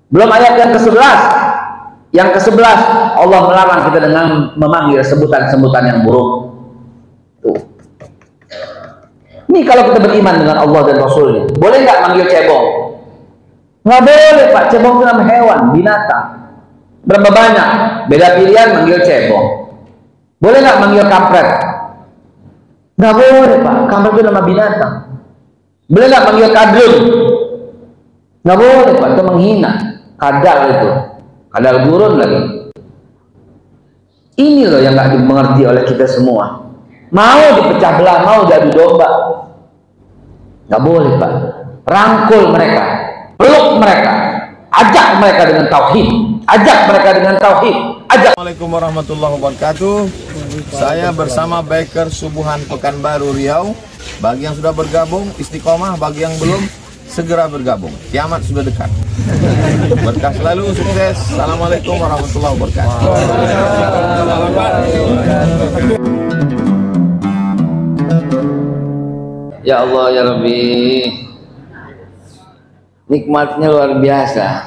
Belum ayat yang ke-11. Yang ke-11 Allah melarang kita dengan memanggil sebutan-sebutan yang buruk. Tuh. Ini kalau kita beriman dengan Allah dan Rasulnya, boleh nggak manggil cebong? Nggak boleh Pak, cebong itu nama hewan, binatang. Berapa banyak? Beda pilihan manggil cebong. Boleh nggak manggil kampret? Nggak boleh Pak, kampret itu nama binatang. Boleh nggak manggil kadrun? Nggak boleh Pak, itu menghina. Kadal itu, kadal gurun lagi. Ini loh yang nggak dimengerti oleh kita semua. Mau dipecah belah, mau diadu domba, nggak boleh Pak. Rangkul mereka, peluk mereka, ajak mereka dengan tauhid, ajak mereka dengan tauhid, ajak. Assalamualaikum warahmatullahi wabarakatuh. Saya bersama Biker Subuhan Pekanbaru Riau. Bagi yang sudah bergabung istiqomah, bagi yang belum segera bergabung. Kiamat sudah dekat. Berkah selalu, sukses. Assalamualaikum warahmatullahi wabarakatuh. Ya Allah ya Rabbi, nikmatnya luar biasa.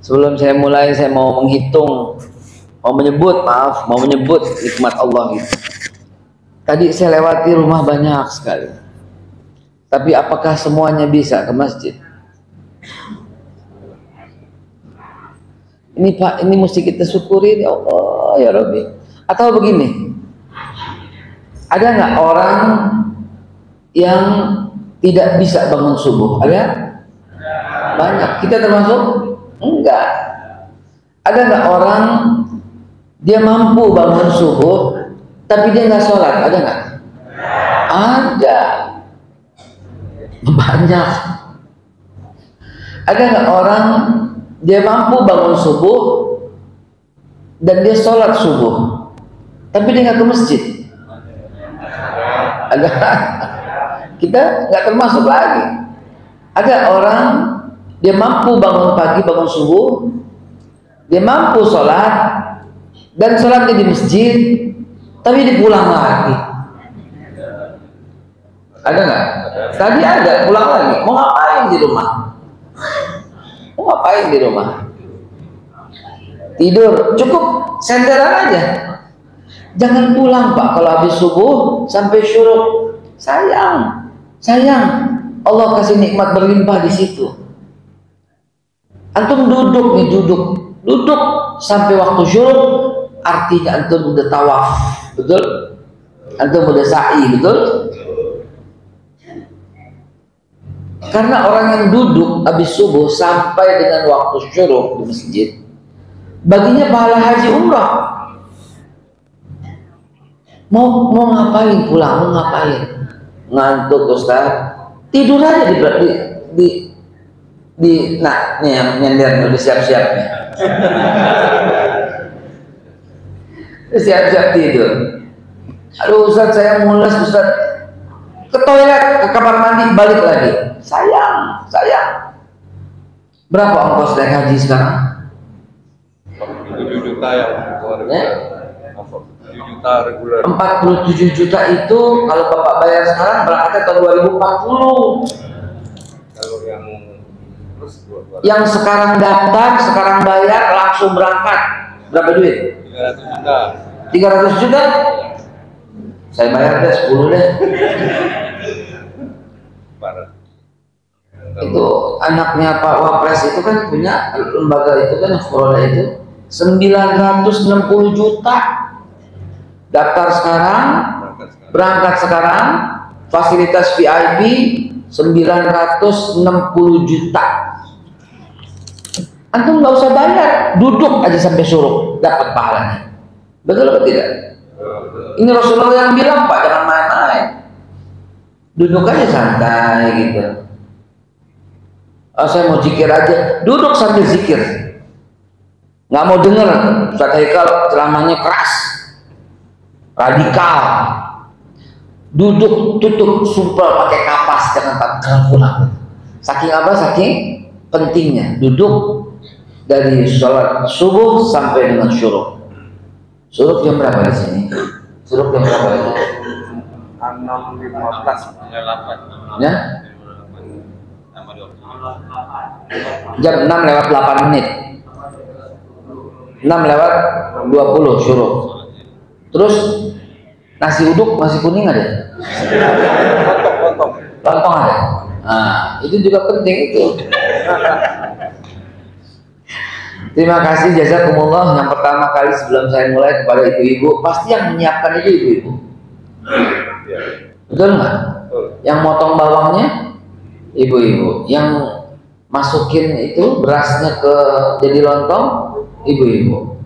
Sebelum saya mulai, saya mau menghitung, mau menyebut nikmat Allah gitu. Tadi saya lewati rumah banyak sekali, tapi apakah semuanya bisa ke masjid? Ini Pak, ini mesti kita syukuri ya Allah ya Rabbi. Atau begini, ada nggak orang yang tidak bisa bangun subuh? Ada? Banyak. Kita termasuk? Enggak. Ada nggak orang dia mampu bangun subuh tapi dia nggak sholat? Ada nggak? Ada. Banyak. Ada nggak orang dia mampu bangun subuh dan dia sholat subuh tapi dia nggak ke masjid? Ada. Kita nggak termasuk lagi. Ada orang dia mampu bangun pagi, bangun subuh, dia mampu sholat dan sholatnya di masjid, tapi dia pulang lagi. Ada nggak? Tadi ada, pulang lagi. Mau ngapain di rumah? Mau ngapain di rumah? Tidur, cukup senderan aja. Jangan pulang Pak kalau habis subuh sampai syuruk. Sayang, Allah kasih nikmat berlimpah di situ. Antum duduk nih, duduk sampai waktu syuruk, artinya antum udah tawaf, betul? Antum udah sa'i, betul? Karena orang yang duduk habis subuh sampai dengan waktu syuruk di masjid, baginya pahala haji umrah. Mau ngapain pulang? Mau ngapain? Ngantuk Ustaz, tidur aja nah nih yang nyender udah siap-siap nih. Siap-siap tidur. Aduh Ustaz, saya mules Ustaz, ke toilet, ke kamar mandi, balik lagi. Sayang. Berapa ongkos naik haji sekarang? 7 juta yang keluarga. 7 juta reguler. 47 juta itu kalau Bapak bayar sekarang berangkatnya tahun 2040. Kalau yang sekarang daftar, sekarang bayar, langsung berangkat, berapa duit? 300 juta. 300 juta? Saya bayar deh 10 deh. Parah. Itu anaknya Pak Wapres itu kan punya lembaga itu kan, Flora itu 960 juta. Daftar sekarang, berangkat sekarang, fasilitas VIP 960 juta. Antum nggak usah bayar, duduk aja sampai suruh dapat pahalanya. Betul atau tidak? Ini Rasulullah yang bilang Pak, jangan main-main. Duduk aja santai gitu. Oh, saya mau zikir aja, duduk sambil zikir. Nggak mau denger Ustaz Haikal ceramahnya keras, radikal. Duduk, tutup, sumpel pakai kapas, jangan pulang. Saking apa? Saking pentingnya duduk dari sholat subuh sampai dengan syuruk. Syuruk jam berapa di sini? Syuruk jam berapa ini? 6.15. Ya? Jam 6 lewat 8 menit. 6 lewat 20 syuruk. Terus nasi uduk masih kuning ada? Lontong ada? Nah, itu juga penting itu. Terima kasih jazakumullah. Yang pertama kali sebelum saya mulai kepada ibu-ibu, pasti yang menyiapkan itu ibu-ibu. Betul nggak? Yang motong bawangnya ibu-ibu, yang masukin itu berasnya ke jadi lontong ibu-ibu.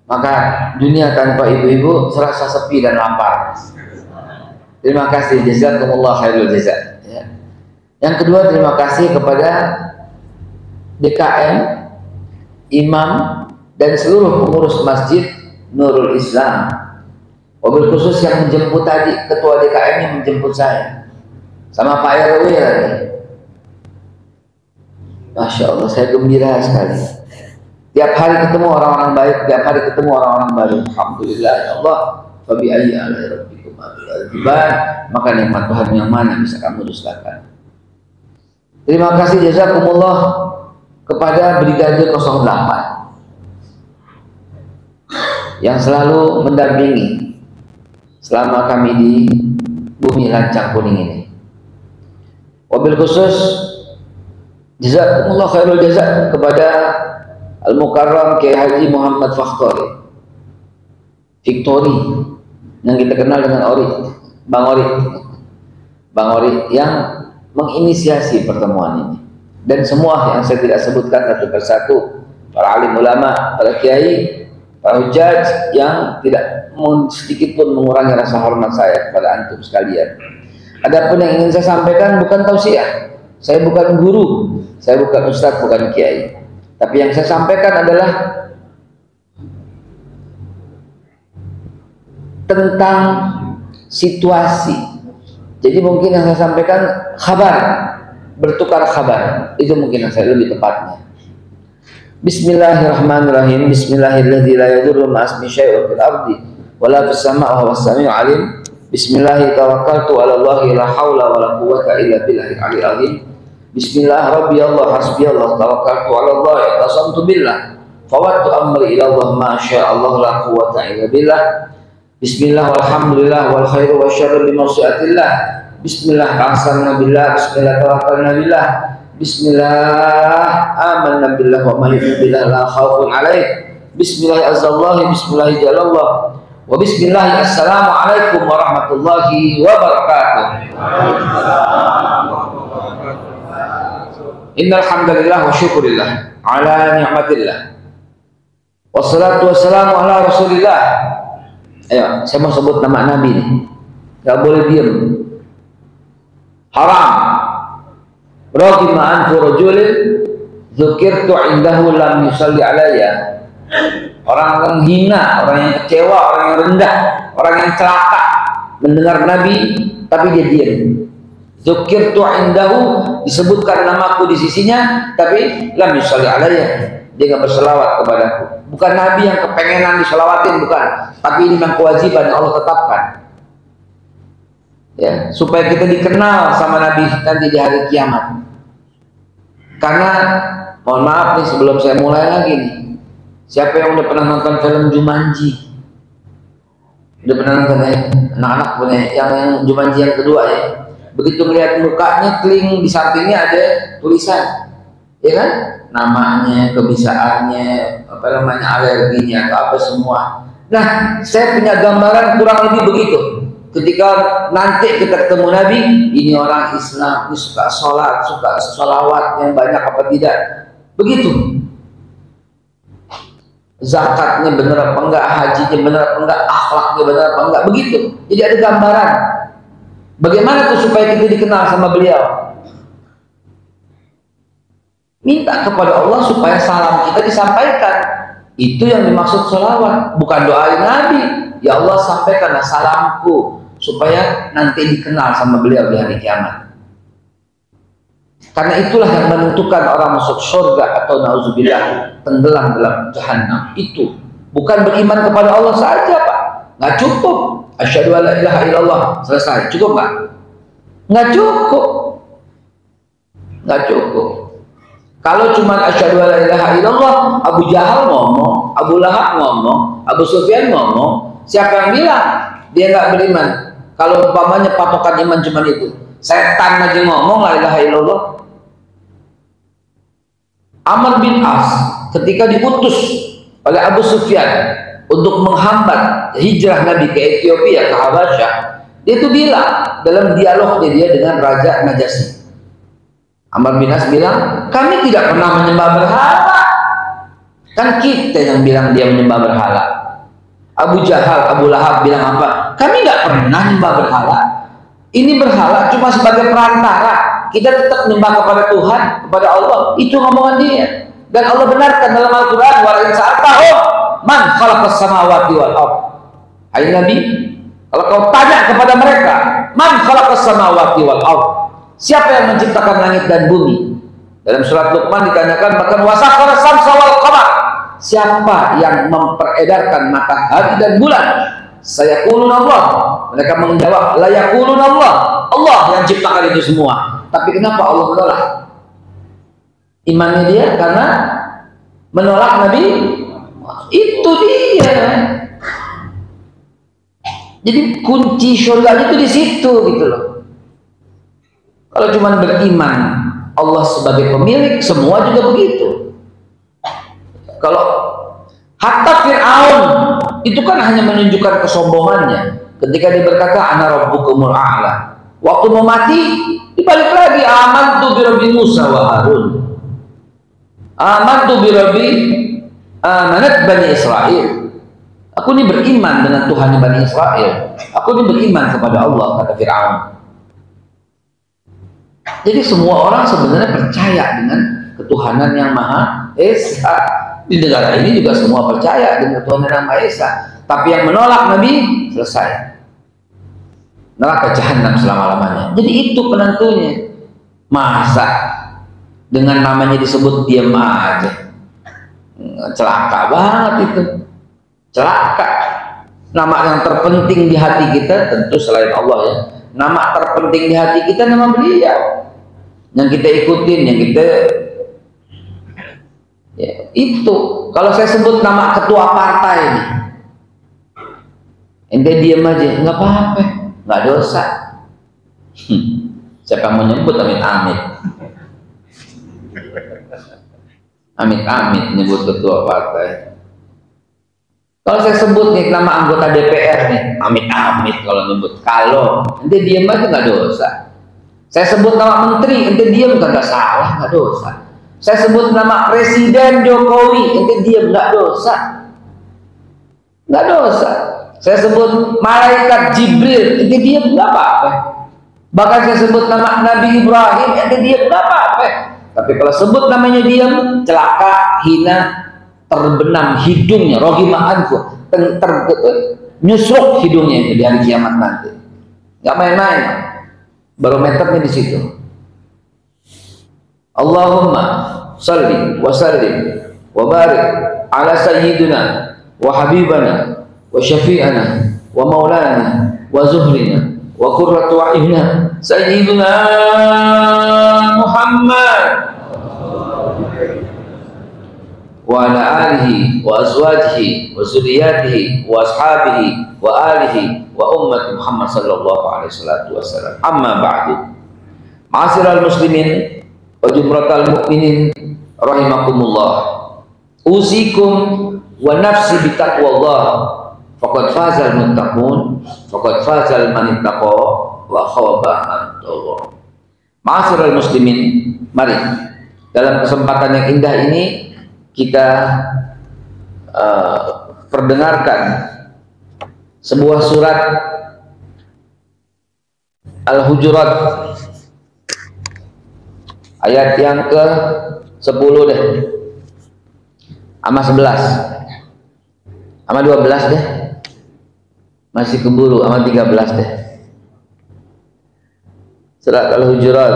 Maka dunia tanpa ibu-ibu serasa sepi dan lapar. Terima kasih jazakumullah khairul jazak. Ya. Yang kedua, terima kasih kepada DKM, imam dan seluruh pengurus masjid Nurul Islam. Wabil khusus yang menjemput tadi, ketua DKM yang menjemput saya sama Pak RW lagi. Masya Allah, saya gembira sekali. Tiap hari ketemu orang-orang baik, tiap hari ketemu orang-orang baru. Alhamdulillah ya Allah. Fabi ayyi ala rabbikum atuban. Maka nikmat Tuhan yang mana bisa kamu dustakan. Terima kasih jazakumullah kepada Brigade 08 yang selalu mendampingi selama kami di bumi lancang kuning ini. Wabil khusus jazakumullah khairul jazak kepada Al-Mukarram Kiai Haji Muhammad Faktori yang kita kenal dengan Bang Ori yang menginisiasi pertemuan ini, dan semua yang saya tidak sebutkan satu persatu, para alim ulama, para kiai, para hujaj yang tidak sedikit pun mengurangi rasa hormat saya kepada antum sekalian. Adapun yang ingin saya sampaikan bukan tausiah, saya bukan guru, saya bukan ustadz, bukan kiai, tapi yang saya sampaikan adalah tentang situasi. Jadi mungkin yang saya sampaikan kabar, bertukar kabar, itu mungkin yang saya lebih tepatnya. Bismillahirrahmanirrahim. Bismillahirrahmanirrahim. La yadurru ma'asmi syai'un fil ardi wala fis sama'i wa huwas sami'ul 'alim. Bismillah tawakkaltu 'ala Allahi la haula wala quwwata illa billahil 'aliyyil 'azhim. Bismillah rabbi Allah hasbi Allah tawakkaltu 'ala Allah tasamtu billah fawattu amri ila Allah ma syaa Allah la quwwata illa billah. Bismillah walhamdulillah wal khairu wasyarru bi masyiatillah. Bismillah aqsamna billah. Bismillah tawakkalna billah. Bismillah amanna billah wa ma yu'minu billah la khaufun 'alaih. Bismillah azzallahi bismillah jalallah. Wa bismillah assalamu alaikum warahmatullahi wabarakatuh. Innal hamdalillah wa syukurillah ala ni'matillah. Wassalatu wassalamu ala Rasulillah. Ayo, saya mau sebut nama Nabi nih. Gak boleh diem. Haram. Raqima anfu rajulin dzukirtu indahu lam yusalli alayya. Orang yang hina, orang yang kecewa, orang yang rendah, orang yang celaka mendengar Nabi tapi dia diam. Dzukirtu indahu, disebutkan namaku di sisinya tapi lam yusalli alayya. Dia nggak berselawat kepadaku. Bukan Nabi yang kepengenan diselawatin, bukan. Tapi ini memang kewajiban yang Allah tetapkan. Ya, supaya kita dikenal sama Nabi nanti di hari kiamat. Karena, mohon maaf nih sebelum saya mulai lagi nih. Siapa yang udah pernah nonton film Jumanji? Udah pernah nonton ya? Anak-anak punya yang Jumanji yang kedua ya. Begitu melihat mukanya, kling di sampingnya ada tulisan, ya kan? Namanya, kebisaannya, apa namanya, alerginya, atau apa semua. Nah, saya punya gambaran kurang lebih begitu. Ketika nanti kita ketemu Nabi, ini orang Islam, ini suka sholat, suka sholawat yang banyak apa tidak, begitu. Zakatnya benar apa enggak, hajinya benar apa enggak, akhlaknya benar apa enggak, begitu. Jadi ada gambaran. Bagaimana tuh supaya kita dikenal sama beliau? Minta kepada Allah supaya salam kita disampaikan. Itu yang dimaksud sholawat, bukan doain Nabi. Ya Allah, sampaikanlah salamku supaya nanti dikenal sama beliau di hari kiamat. Karena itulah yang menentukan orang masuk surga atau nauzubillah tenggelam dalam jahanam. Itu bukan beriman kepada Allah saja, Pak. Nggak cukup. Asyhadu an la ilaha illallah, selesai. Cukup nggak? Nggak cukup. Nggak cukup. Kalau cuma asyhadu alla ilaha illallah, Abu Jahal ngomong, Abu Lahab ngomong, Abu Sufyan ngomong, siapa yang bilang dia nggak beriman? Kalau umpamanya patokan iman cuma itu, setan aja ngomong la ilaha illallah. Amr bin As ketika diutus oleh Abu Sufyan untuk menghambat hijrah Nabi ke Ethiopia, ke Habasyah, dia itu bilang dalam dialognya dia dengan Raja Najasyi. Amr bin As bilang, kami tidak pernah menyembah berhala. Kan kita yang bilang dia menyembah berhala. Abu Jahal, Abu Lahab bilang apa? Kami nggak pernah menyembah berhala. Ini berhala cuma sebagai perantara. Kita tetap menyembah kepada Tuhan, kepada Allah. Itu ngomongan dia. Dan Allah benarkan dalam Al-Quran, wa in sa'altahum man khalaqas samawati wal ardh. Hai Nabi, kalau kau tanya kepada mereka, man khalaqas samawati wal ardh, siapa yang menciptakan langit dan bumi? Dalam surat Luqman ditanyakan bahkan wasakhara samsa wal qamar, siapa yang memperedarkan matahari dan bulan? Sayaqulun Allah. Mereka menjawab la yaqulun Allah. Allah yang ciptakan itu semua. Tapi kenapa Allah menolak? Imannya dia karena menolak Nabi. Itu dia. Jadi kunci surga itu di situ gitu loh. Kalau cuma beriman Allah sebagai pemilik, semua juga begitu. Kalau hatta Fir'aun itu kan hanya menunjukkan kesombongannya ketika dia berkata ana rabbukumul a'la. Waktu mau mati dibalik lagi amantu bi rabbi Musa wa Harun. Amantu bi rabbi amanat Bani Israel. Aku ini beriman dengan Tuhan Bani Israel. Aku ini beriman kepada Allah, kata Fir'aun. Jadi semua orang sebenarnya percaya dengan ketuhanan yang Maha Esa. Di negara ini juga semua percaya dengan ketuhanan yang Maha Esa. Tapi yang menolak Nabi, selesai. Neraka jahanam selama-lamanya. Jadi itu penentunya. Masa dengan namanya disebut diam aja. Celaka banget itu. Celaka. Nama yang terpenting di hati kita tentu selain Allah ya. Nama terpenting di hati kita nama beliau. Yang kita ikutin, yang kita ya, itu. Kalau saya sebut nama ketua partai ini, ente diam aja, nggak apa-apa, nggak dosa. Siapa yang mau nyebut amit-amit? Amit-amit nyebut ketua partai. Kalau saya sebut nih nama anggota DPR nih, amit-amit kalau nyebut. Kalau ente diam aja nggak dosa. Saya sebut nama menteri, ente diam nggak salah, nggak dosa. Saya sebut nama Presiden Jokowi, ente diam nggak dosa, nggak dosa. Saya sebut malaikat Jibril, ente diam nggak apa-apa. Bahkan saya sebut nama Nabi Ibrahim, ente diam nggak apa-apa. Tapi kalau sebut namanya diam, celaka, hina, terbenam hidungnya, rohimah anfu, nyusruk hidungnya itu di hari kiamat nanti. Nggak main-main. Barometernya di situ. Allahumma salli wa sallim wa barik ala sayyidina wa habibana wa syafi'ana wa maulana wa zuhrina wa qurratu a'yunina sayyidina Muhammad wa ala alihi wa azwajihi wa zuriyatihi wa ashabihi wa alihi wa ummati Muhammad sallallahu alaihi wasallam. Amma ba'du. Ma'asyiral muslimin wa jumratal mu'minin rahimakumullah. Usikum wa nafsi bitaqwallah. Faqad fazal muttaqun, faqad fazal man ittaqa wa khaba man tagha. Ma'asyiral muslimin, mari dalam kesempatan yang indah ini kita perdengarkan sebuah surat Al-Hujurat ayat yang ke-10 deh, sama 11 sama 12 deh, masih keburu, sama 13 deh. Surat Al-Hujurat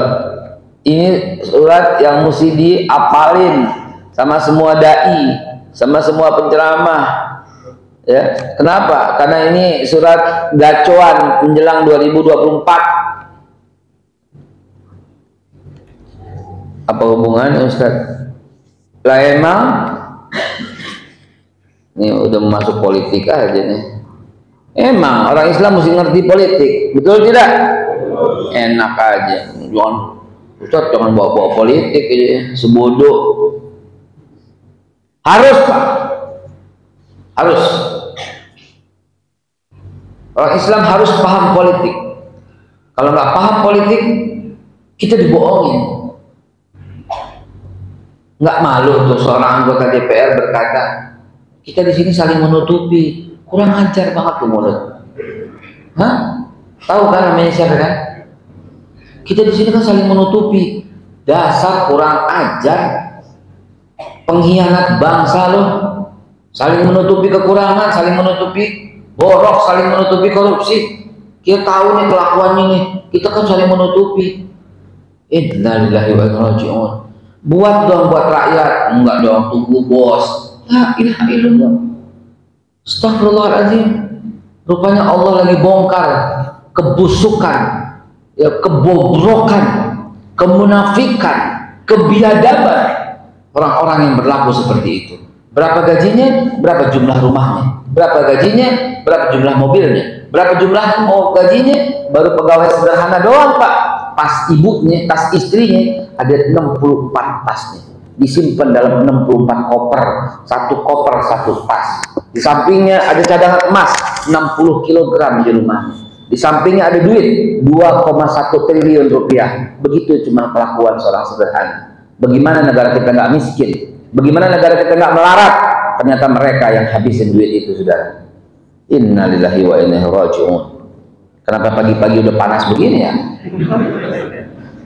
ini surat yang mesti diapalin sama semua dai, sama semua penceramah. Ya, kenapa? Karena ini surat gacoan menjelang 2024. Apa hubungannya Ustaz? Lah emang ini udah masuk politik aja nih. Emang orang Islam mesti ngerti politik, betul tidak? Enak aja. Jangan Ustaz, jangan bawa-bawa politik aja, sebodoh. Harus Pak, harus. Orang Islam harus paham politik. Kalau nggak paham politik, kita dibohongin. Nggak malu tuh seorang anggota DPR berkata, kita di sini saling menutupi. Kurang ajar banget tuh mulut. Hah? Tahu kan namanya siapa kan? Kita di sini kan saling menutupi. Dasar kurang ajar, pengkhianat bangsa loh. Saling menutupi kekurangan, saling menutupi borok, saling menutupi korupsi. Kita tahu nih kelakuannya nih. Kita kan saling menutupi. Innalillahi wa inna ilaihi raji'un. Buat dong buat rakyat, enggak dong tunggu bos. La ilaha illallah. Astagfirullahaladzim. Rupanya Allah lagi bongkar kebusukan, ya, kebobrokan, kemunafikan, kebiadaban orang-orang yang berlaku seperti itu. Berapa gajinya, berapa jumlah rumahnya, berapa gajinya, berapa jumlah mobilnya, berapa jumlah gajinya, baru pegawai sederhana doang Pak. Tas ibunya, tas istrinya ada 64 tasnya, disimpan dalam 64 koper, satu koper satu tas. Di sampingnya ada cadangan emas 60 kg di rumahnya. Di sampingnya ada duit 2,1 triliun rupiah. Begitu cuma kelakuan seorang sederhana. Bagaimana negara kita nggak miskin? Bagaimana negara kita nggak melarat? Ternyata mereka yang habisin duit itu, saudara. Innalillahi wa inna ilaihi raji'un. Kenapa pagi-pagi udah panas begini ya?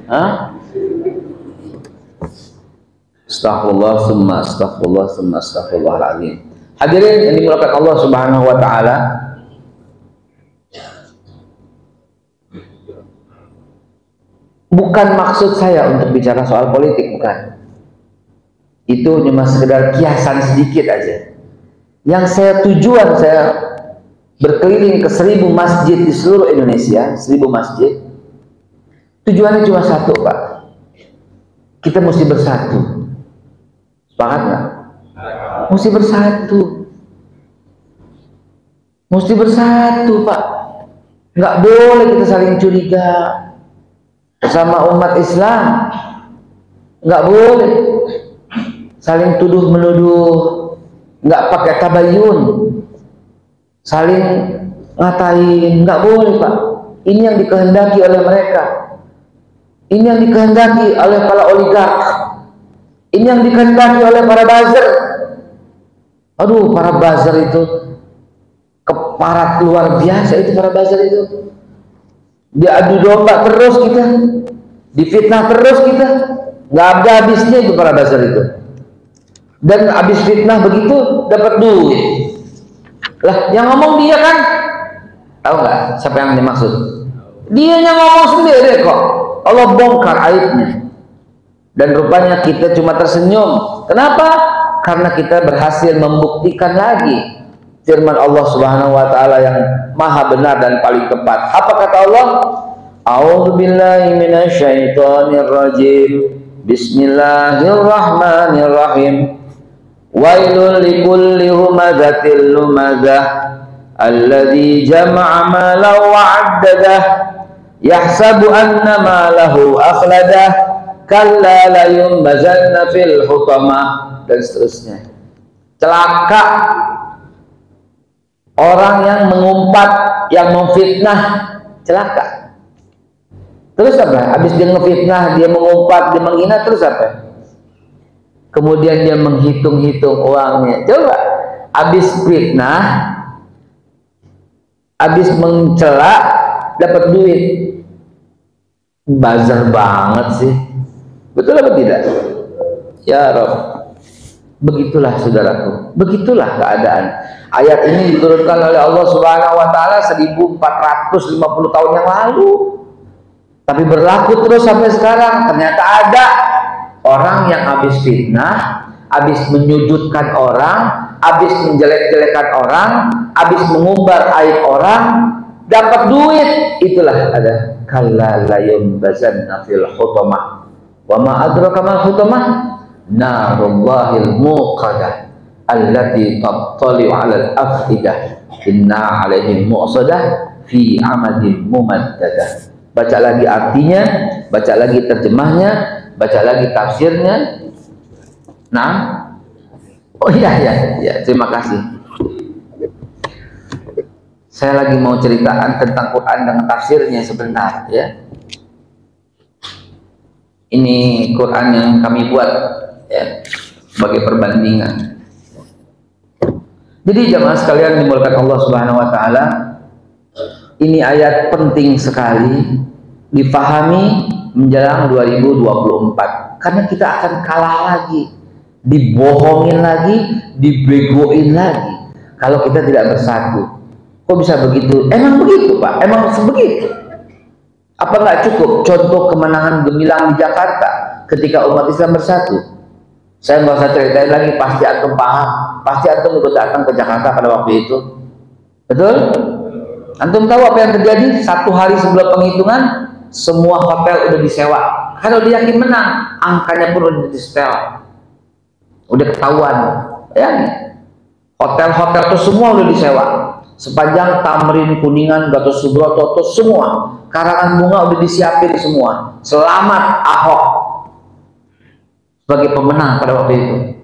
Hah? Astaghfirullah, summa astaghfirullah, summa astaghfirullahaladzim. Hadirin yang dimuliakan Allah Subhanahu wa taala. Bukan maksud saya untuk bicara soal politik, bukan. Itu cuma sekedar kiasan sedikit aja. Yang tujuan saya berkeliling ke 1000 masjid di seluruh Indonesia, 1000 masjid. Tujuannya cuma satu, Pak. Kita mesti bersatu. Sepakat nggak? Mesti bersatu. Mesti bersatu, Pak. Nggak boleh kita saling curiga bersama umat Islam. Nggak boleh saling tuduh menuduh. Nggak pakai tabayun, saling ngatain, nggak boleh Pak. Ini yang dikehendaki oleh mereka. Ini yang dikehendaki oleh para oligark. Ini yang dikehendaki oleh para buzzer. Aduh, para buzzer itu keparat luar biasa itu, para buzzer itu. Dia adu domba terus kita, difitnah terus kita, nggak ada habisnya itu para buzzer itu. Dan habis fitnah begitu dapat duit. Lah, yang ngomong dia kan, tahu nggak siapa yang dimaksud? Dia yang ngomong sendiri kok. Allah bongkar aibnya. Dan rupanya kita cuma tersenyum. Kenapa? Karena kita berhasil membuktikan lagi firman Allah Subhanahu wa taala yang maha benar dan paling tepat. Apa kata Allah? A'udzubillahi minasyaitonir rajim. Bismillahirrahmanirrahim. Wailul likulli humazatil lumazah alladzi jama'a malan wa 'addadah yahsabu anna malahu akhladah kalla la yumbazanna fil hutamah, dan seterusnya. Celaka orang yang mengumpat, yang memfitnah, celaka. Terus apa? Habis dia ngefitnah, dia mengumpat, dia menghina, terus apa? Kemudian dia menghitung-hitung uangnya. Coba, habis fitnah, habis mencela, dapat duit. Bazar banget sih. Betul apa tidak? Ya Rob, begitulah saudaraku, begitulah keadaan. Ayat ini diturunkan oleh Allah Subhanahu wa taala 1450 tahun yang lalu. Tapi berlaku terus sampai sekarang. Ternyata ada orang yang habis fitnah, habis menyudutkan orang, habis menjelek-jelekan orang, habis mengumbar aib orang, dapat duit. Itulah ada kalla la yumbazanna fil hutamah. Wa ma adraka mal hutamah? Narullahil muqadah allati tattali'u 'alal afidah inna 'alaihim mu'sadah fi 'amadin mumaddadah. Baca lagi artinya, baca lagi terjemahnya, baca lagi tafsirnya. Nah, oh iya, terima kasih. Saya lagi mau ceritakan tentang Quran dengan tafsirnya sebentar, ya. Ini Quran yang kami buat, ya, sebagai perbandingan. Jadi jamaah sekalian dimulakan Allah Subhanahu Wa Taala, ini ayat penting sekali difahami menjelang 2024, karena kita akan kalah lagi, dibohongin lagi, dibegoin lagi kalau kita tidak bersatu. Kok bisa begitu? Emang begitu, Pak? Emang sebegitu? Apa nggak cukup contoh kemenangan gemilang di Jakarta ketika umat Islam bersatu? Saya nggak usah ceritain lagi, pasti antum paham, pasti antum ikut datang ke Jakarta pada waktu itu, betul? Antum tahu apa yang terjadi? 1 hari sebelum penghitungan, semua hotel udah disewa. Kalau dia yakin menang, angkanya pun udah disetel, udah ketahuan, ya. Hotel-hotel itu semua udah disewa. Sepanjang Tamrin, Kuningan, Gatot Subroto, itu semua karangan bunga udah disiapin semua. Selamat Ahok sebagai pemenang pada waktu itu.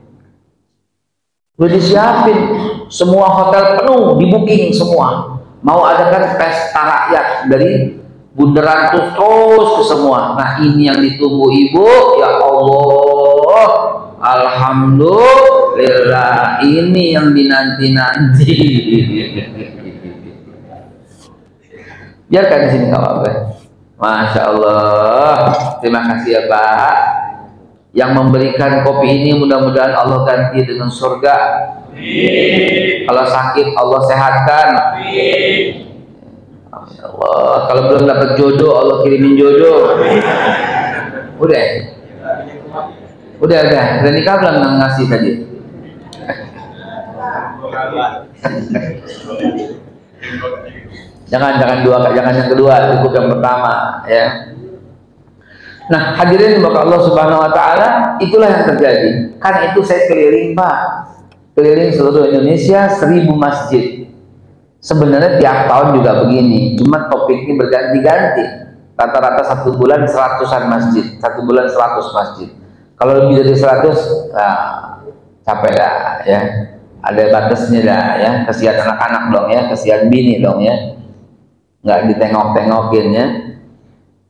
Udah disiapin, semua hotel penuh, di booking semua. Mau adakan pesta rakyat dari bundaran terus ke semua. Nah, ini yang ditunggu ibu, ya Allah, alhamdulillah, ini yang dinanti-nanti. Biarkan di sini nggak apa-apa. Masya Allah, terima kasih ya Pak, yang memberikan kopi ini. Mudah-mudahan Allah ganti dengan surga. Kalau sakit Allah sehatkan. Allah, kalau belum dapat jodoh Allah kirimin jodoh. Udah nikah belum yang ngasih tadi? Jangan yang kedua, cukup yang pertama, ya. Nah, hadirin maka Allah Subhanahu Wa Taala, itulah yang terjadi. Karena itu saya keliling, Pak, keliling seluruh Indonesia, 1000 masjid. Sebenarnya tiap tahun juga begini, cuma topiknya berganti-ganti. Rata-rata 1 bulan 100-an masjid, 1 bulan 100 masjid. Kalau lebih dari 100, nah, capek dah, ya. Ada batasnya dah, ya. Kasihan anak-anak dong, ya. Kasihan bini dong, ya. Nggak ditengok-tengokin, ya.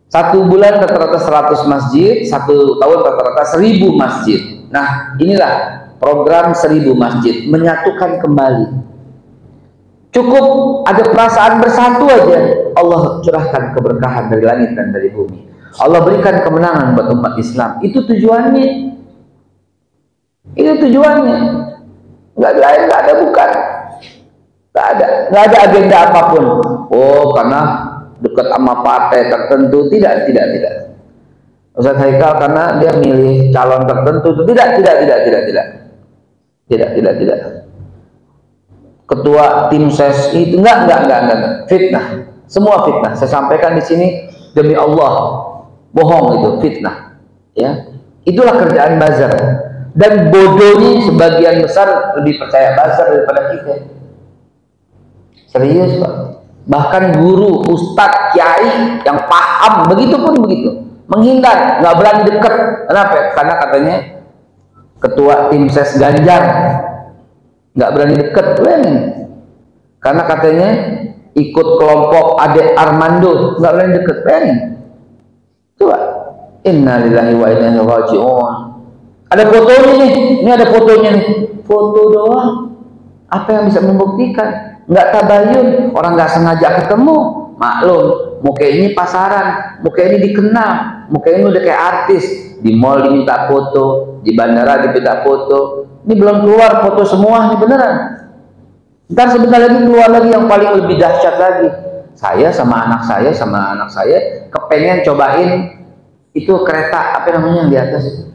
1 bulan rata-rata 100 masjid, 1 tahun rata-rata 1000 masjid. Nah, inilah program 1000 masjid, menyatukan kembali. Cukup ada perasaan bersatu aja, Allah curahkan keberkahan dari langit dan dari bumi. Allah berikan kemenangan buat umat Islam. Itu tujuannya. Itu tujuannya. Nggak lain, nggak ada, bukan. Nggak ada agenda apapun. Oh, karena dekat sama partai tertentu. Tidak. Ustaz Haikal karena dia milih calon tertentu. Tidak. Ketua tim ses itu enggak. Fitnah. Semua fitnah. Saya sampaikan di sini demi Allah. Bohong itu, fitnah. Ya. Itulah kerjaan buzzer. Dan bodohnya sebagian besar lebih percaya buzzer daripada kita. Serius, Pak. Bahkan guru, ustadz, kiai yang paham begitu pun begitu, menghindar, nggak berani dekat. Kenapa? Karena katanya ketua tim ses Ganjar nggak berani dekat, karena katanya ikut kelompok Ade Armando, nggak berani dekat. Coba, innalillahi wa inna ilaihi raji'un. Ada fotonya nih, ini ada fotonya nih, foto doang. Apa yang bisa membuktikan? Nggak tabayun, orang nggak sengaja ketemu, maklum. Muka ini pasaran, muka ini dikenal, muka ini udah kayak artis. Di mall diminta foto, di bandara diminta foto. Ini belum keluar foto semua, ini beneran. Ntar sebentar lagi keluar lagi yang paling lebih dahsyat lagi. Saya sama anak saya kepengen cobain itu kereta, apa namanya yang di atas itu?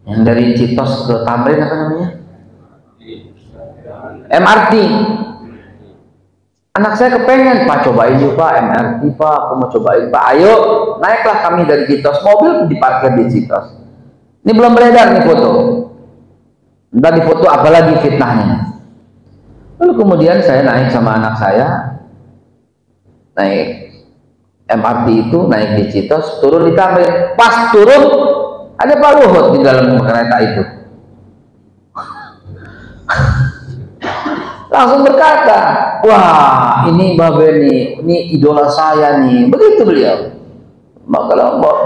Yang dari Citos ke Tamrin, apa namanya? MRT. Anak saya kepengen, Pak cobain yuk Pak, MRT Pak, aku mau cobain Pak. Ayo, naiklah kami dari Citos, mobil diparkir di Citos. Ini belum beredar nih foto. Entah di foto apalagi fitnahnya. Lalu kemudian saya naik sama anak saya, naik MRT itu, naik di Citos, turun di Tamrin. Pas turun, ada Pak Luhut di dalam kereta itu. Langsung berkata, wah ini Mbak Beni, ini idola saya nih. Begitu beliau.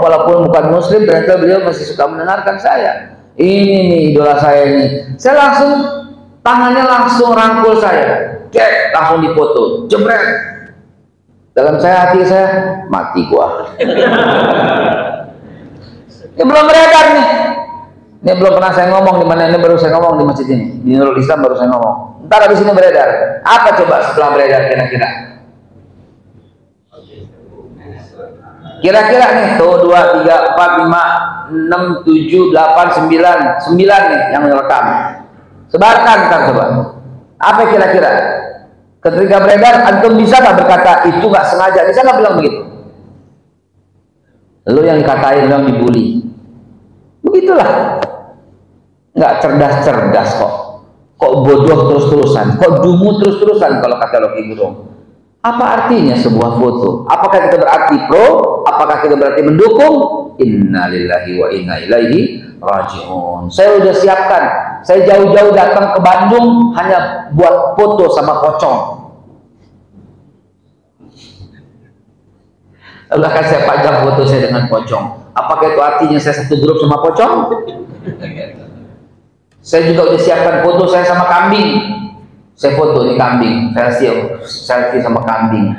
Walaupun bukan muslim, ternyata beliau masih suka mendengarkan saya. Ini nih idola saya ini. Saya langsung, tangannya langsung rangkul saya. Cek, langsung dipoto. Jebret. Dalam hati saya, mati gua. Ini belum beredar nih. Ini belum pernah saya ngomong di mana, ini baru saya ngomong di masjid ini. Di Nurul Islam baru saya ngomong. Ntar habis ini beredar. Apa coba setelah beredar kira-kira? Kira-kira nih, tuh 2, 3, 4, 5, 6, 7, 8, 9 nih yang direkam. Sebarkan kan coba. Apa kira-kira? Ketika beredar, antum bisa nggak berkata itu nggak sengaja? Bisa nggak bilang begitu? Lu yang dikatain, lu yang dibully. Begitulah. Nggak cerdas-cerdas kok. Kok bodoh terus-terusan? Kok dungu terus-terusan kalau kata Rocky Gerung? Apa artinya sebuah foto? Apakah kita berarti pro? Apakah kita berarti mendukung? Innalillahi wa inna ilaihi raji'un. Saya udah siapkan. Saya jauh-jauh datang ke Bandung hanya buat foto sama pocong. Lalu akan saya pajang foto saya dengan pocong. Apakah itu artinya saya satu grup sama pocong? Saya juga udah siapkan foto saya sama kambing. Saya foto di kambing, saya selfie sama kambing.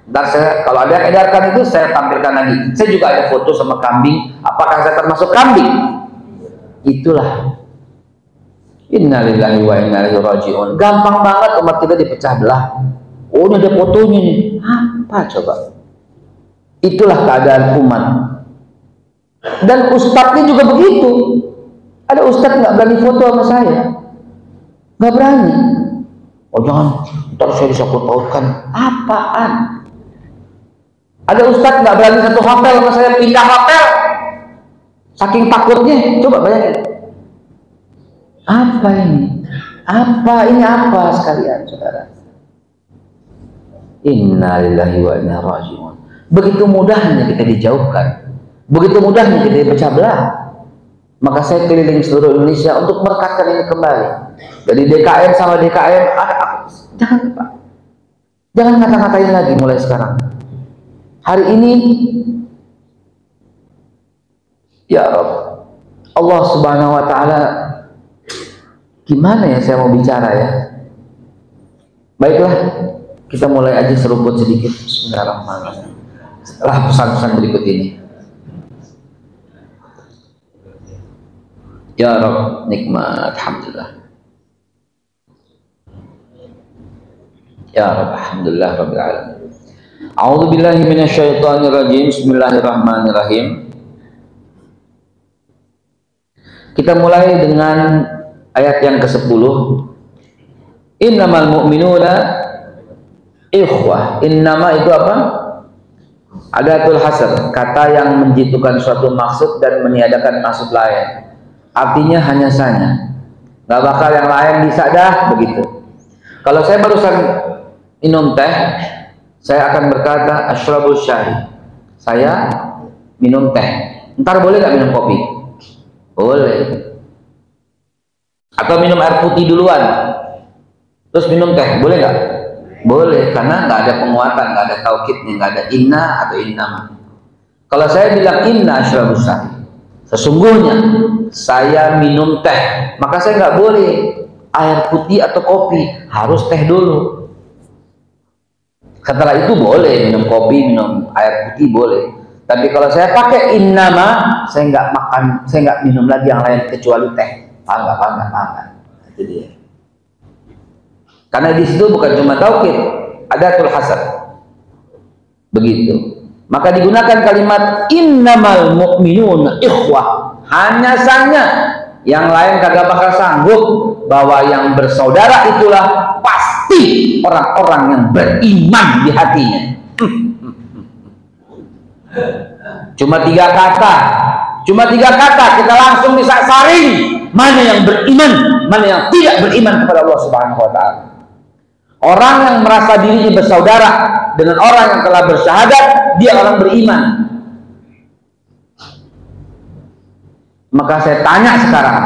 Ntar saya, kalau ada yang edarkan itu, saya tampilkan lagi. Saya juga ada foto sama kambing. Apakah saya termasuk kambing? Itulah. Innalillahi wa inna ilaihi raji'un. Gampang banget umat kita dipecah belah. Oh, ini ada fotonya nih. Apa coba? Itulah keadaan umat. Dan ustadznya juga begitu. Ada ustadz nggak berani foto sama saya, nggak berani. Oh jangan, ntar saya disangkut pautkan. Apaan? Ada ustadz nggak berani satu hotel sama saya, pindah hotel, saking takutnya. Coba bayangin. Apa ini? Apa ini apa sekalian, saudara? Innalillahi wa inna ilaihi raji'un. Begitu mudahnya kita dijauhkan, begitu mudahnya kita dipecah belah. Maka saya keliling seluruh Indonesia untuk merekatkan ini kembali. Dari DKM sama DKM, jangan Pak, jangan ngata-ngatain lagi mulai sekarang. Hari ini, ya Rabb, Allah Subhanahu Wa Taala, gimana ya saya mau bicara ya? Baiklah, kita mulai aja seruput sedikit. Bismillahirrahmanirrahim. Setelah pesan-pesan berikut ini. Ya Rabb, nikmat, alhamdulillah. Ya Rabb, alhamdulillah rabbil alamin. A'udzu billahi minasyaitonir rajim. Bismillahirrahmanirrahim. Kita mulai dengan ayat yang ke-10. Innamal mu'minuna ikhwah. Innama itu apa? Adatul hasr, kata yang menjitukan suatu maksud dan meniadakan maksud lain. Artinya hanya saja, nggak bakal yang lain bisa dah begitu. Kalau saya barusan minum teh, saya akan berkata ashrabus syai, saya minum teh. Ntar boleh nggak minum kopi? Boleh. Atau minum air putih duluan, terus minum teh, boleh nggak? Boleh, karena nggak ada penguatan, nggak ada taukidnya, nggak ada inna atau innama. Kalau saya bilang inna ashrabus syai, sesungguhnya saya minum teh, maka saya nggak boleh air putih atau kopi, harus teh dulu. Setelah itu boleh minum kopi, minum air putih boleh. Tapi kalau saya pakai innama, saya nggak makan, saya nggak minum lagi yang lain kecuali teh. Paham. Itu dia. Karena di situ bukan cuma taukid, ada tul hasad. Begitu. Maka digunakan kalimat innamal mu'minuna ikhwah. Hanya saja yang lain kagak bakal sanggup bahwa yang bersaudara itulah pasti pasti orang-orang yang beriman di hatinya. Cuma tiga kata kita langsung bisa saring mana yang beriman, mana yang tidak beriman kepada Allah Subhanahu wa taala. Orang yang merasa dirinya bersaudara dengan orang yang telah bersyahadat, dia orang beriman. Maka saya tanya sekarang,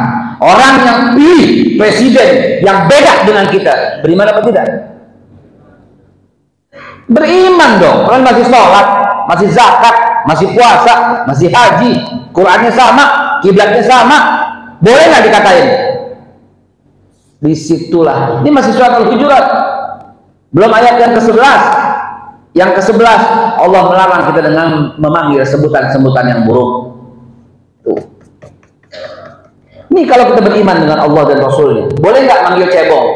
orang yang pilih presiden yang beda dengan kita, beriman apa tidak? Beriman dong. Orang masih sholat, masih zakat, masih puasa, masih haji, Qurannya sama, kiblatnya sama, boleh nggak dikatain? Disitulah, ini masih surat Al-Hujurat, belum ayat yang ke-11. Yang ke-11, Allah melarang kita dengan memanggil sebutan-sebutan yang buruk. Tuh. Ini kalau kita beriman dengan Allah dan Rasulnya, boleh nggak manggil cebong?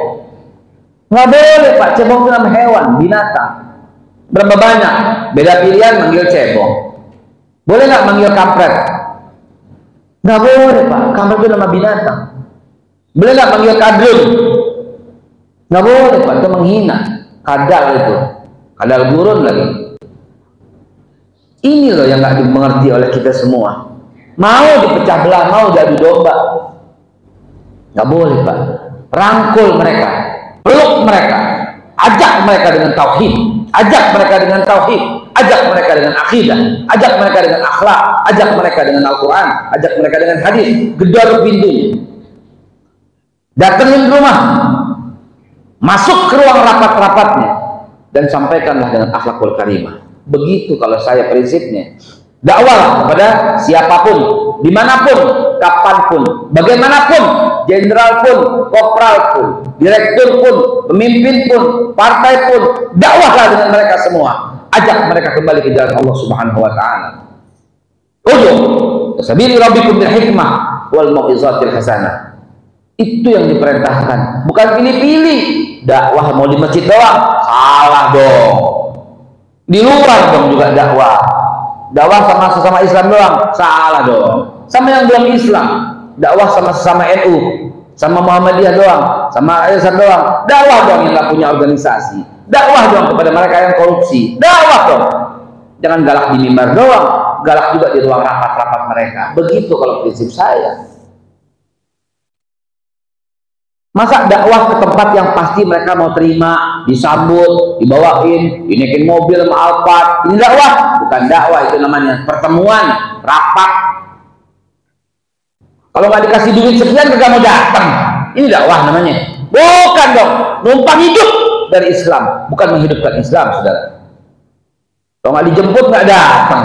Nggak boleh, Pak. Cebong itu nama hewan, binatang. Berapa banyak? Beda pilihan manggil cebong. Boleh nggak manggil kampret? Nggak boleh, Pak. Kampret itu nama binatang. Boleh nggak manggil kadrun? Nggak boleh, Pak. Itu menghina. Kadal itu. Kadal gurun lagi. Ini loh yang nggak dimengerti oleh kita semua. Mau dipecah belah, mau diadu domba. Nggak boleh, Pak. Rangkul mereka, peluk mereka, ajak mereka dengan tauhid, ajak mereka dengan tauhid, ajak mereka dengan akidah, ajak mereka dengan akhlak, ajak mereka dengan Al-Quran, ajak mereka dengan hadis. Gedor pintunya, datengin rumah, masuk ke ruang rapat-rapatnya, dan sampaikanlah dengan akhlakul karimah. Begitu kalau saya prinsipnya. Dakwah kepada siapapun, dimanapun, kapanpun, bagaimanapun, jenderal pun, kopral pun, direktur pun, pemimpin pun, partai pun, dakwahlah dengan mereka semua. Ajak mereka kembali ke jalan Allah Subhanahu wa taala. Ud'u sabili rabbikum bil hikmah wal mau'izatil hasanah. Itu yang diperintahkan, bukan pilih-pilih. Dakwah mau di masjid doang, salah dong. Di luar dong juga dakwah. Dakwah sama sesama Islam doang, salah dong. Sama yang belum Islam, dakwah sama sesama NU, sama Muhammadiyah doang, sama Islam doang. Dakwah dong yang nggak punya organisasi. Dakwah dong kepada mereka yang korupsi. Dakwah dong. Jangan galak di mimbar doang, galak juga di ruang rapat-rapat mereka. Begitu kalau prinsip saya. Masa dakwah ke tempat yang pasti mereka mau terima, disambut, dibawain, dinaikin mobil sama Alphard. Ini dakwah? Bukan dakwah, itu namanya pertemuan, rapat. Kalau nggak dikasih duit sekian, mereka mau datang. Ini dakwah namanya. Bukan dong, numpang hidup dari Islam, bukan menghidupkan Islam, saudara. Kalau nggak dijemput nggak datang,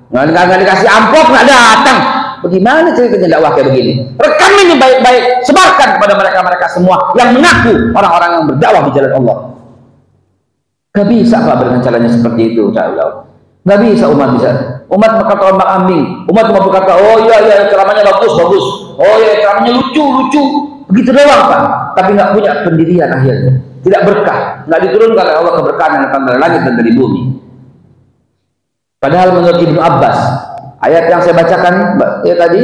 nggak dikasih amplop nggak datang. Bagaimana ceritanya dakwah kayak begini? Rekam ini baik-baik, sebarkan kepada mereka semua yang mengaku orang-orang yang berdakwah di jalan Allah. Gak bisa Pak dengan caranya seperti itu, gak bisa umat bisa. Umat berkata ombak ambing, umat cuma berkata, oh iya ceramahnya bagus, oh iya ceramahnya lucu. Begitu doang Pak, tapi nggak punya pendirian akhirnya, tidak berkah, nggak diturunkan oleh Allah keberkahan yang datang dari langit dan dari bumi. Padahal menurut Ibnu Abbas, ayat yang saya bacakan ya tadi,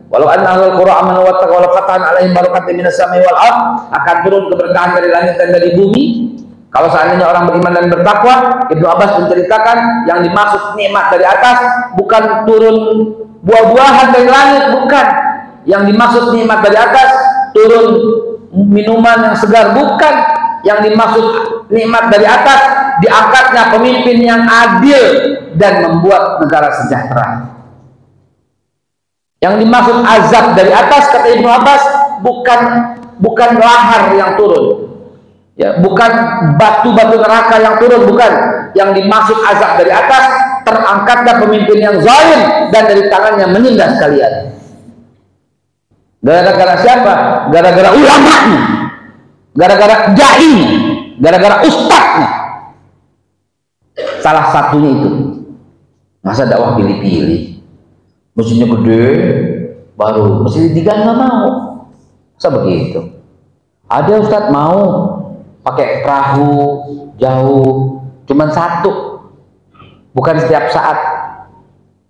walau anna ahlul qura amanu wattaqaw la fatahna alaihim barakatin minas samai wal ard, akan turun keberkahan dari langit dan dari bumi. Kalau seandainya orang beriman dan bertakwa, Ibnu Abbas menceritakan yang dimaksud nikmat dari atas bukan turun buah-buahan dari langit, bukan. Yang dimaksud nikmat dari atas turun minuman yang segar, bukan. Yang dimaksud nikmat dari atas diangkatnya pemimpin yang adil dan membuat negara sejahtera. Yang dimaksud azab dari atas kata Ibnu Abbas bukan lahar yang turun, ya, bukan batu-batu neraka yang turun, bukan. Yang dimaksud azab dari atas terangkatnya pemimpin yang zalim dan dari tangannya menindas kalian. Gara-gara siapa? Gara-gara ulamanya, gara-gara dai-nya, gara-gara ustadznya. Salah satunya itu. Masa dakwah pilih-pilih? Mesinnya gede, baru mesin diganti nggak mau. Masa begitu? Ada ustadz mau pakai perahu jauh, cuman satu, bukan setiap saat.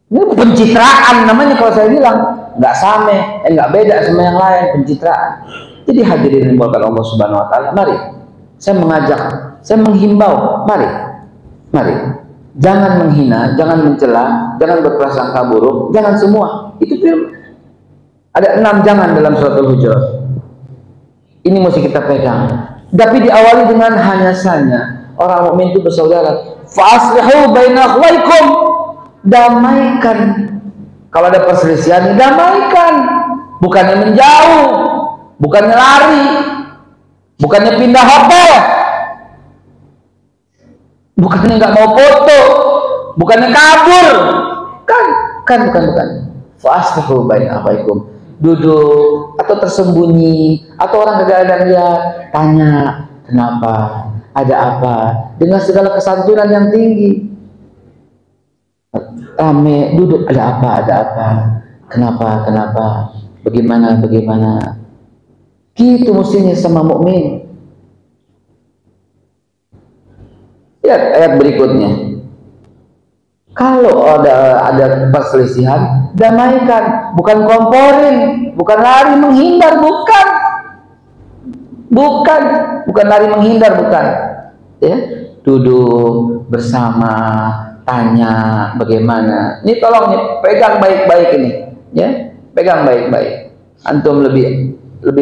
Ini pencitraan namanya kalau saya bilang, nggak sama, nggak beda sama yang lain, pencitraan. Jadi hadirin dimulakan Allah Subhanahu Wa Taala, mari saya mengajak, saya menghimbau, mari, jangan menghina, jangan mencela, jangan berprasangka buruk, jangan semua. Itu firman. Ada 6 jangan dalam surat Al-Hujurat. Ini mesti kita pegang. Tapi diawali dengan hanya saja orang mukmin itu bersaudara. Fa'aslihu baina akhwaikum, damaikan. Kalau ada perselisihan, damaikan. Bukannya menjauh, bukannya lari, bukannya pindah hotel, bukannya nggak mau foto, bukannya kabur, bukan. Fa'aslihu baina akhwaikum, duduk atau tersembunyi atau orang kagak ada lihat, tanya kenapa, ada apa, dengan segala kesantunan yang tinggi. Rame duduk, ada apa, kenapa, bagaimana, gitu mestinya sama mukmin. Lihat ayat berikutnya. Kalau ada perselisihan, damaikan, bukan komporin, bukan lari menghindar, bukan lari menghindar, bukan. Ya, duduk bersama, tanya bagaimana. Ini tolong nih, pegang baik-baik ini, ya, pegang baik-baik. Antum lebih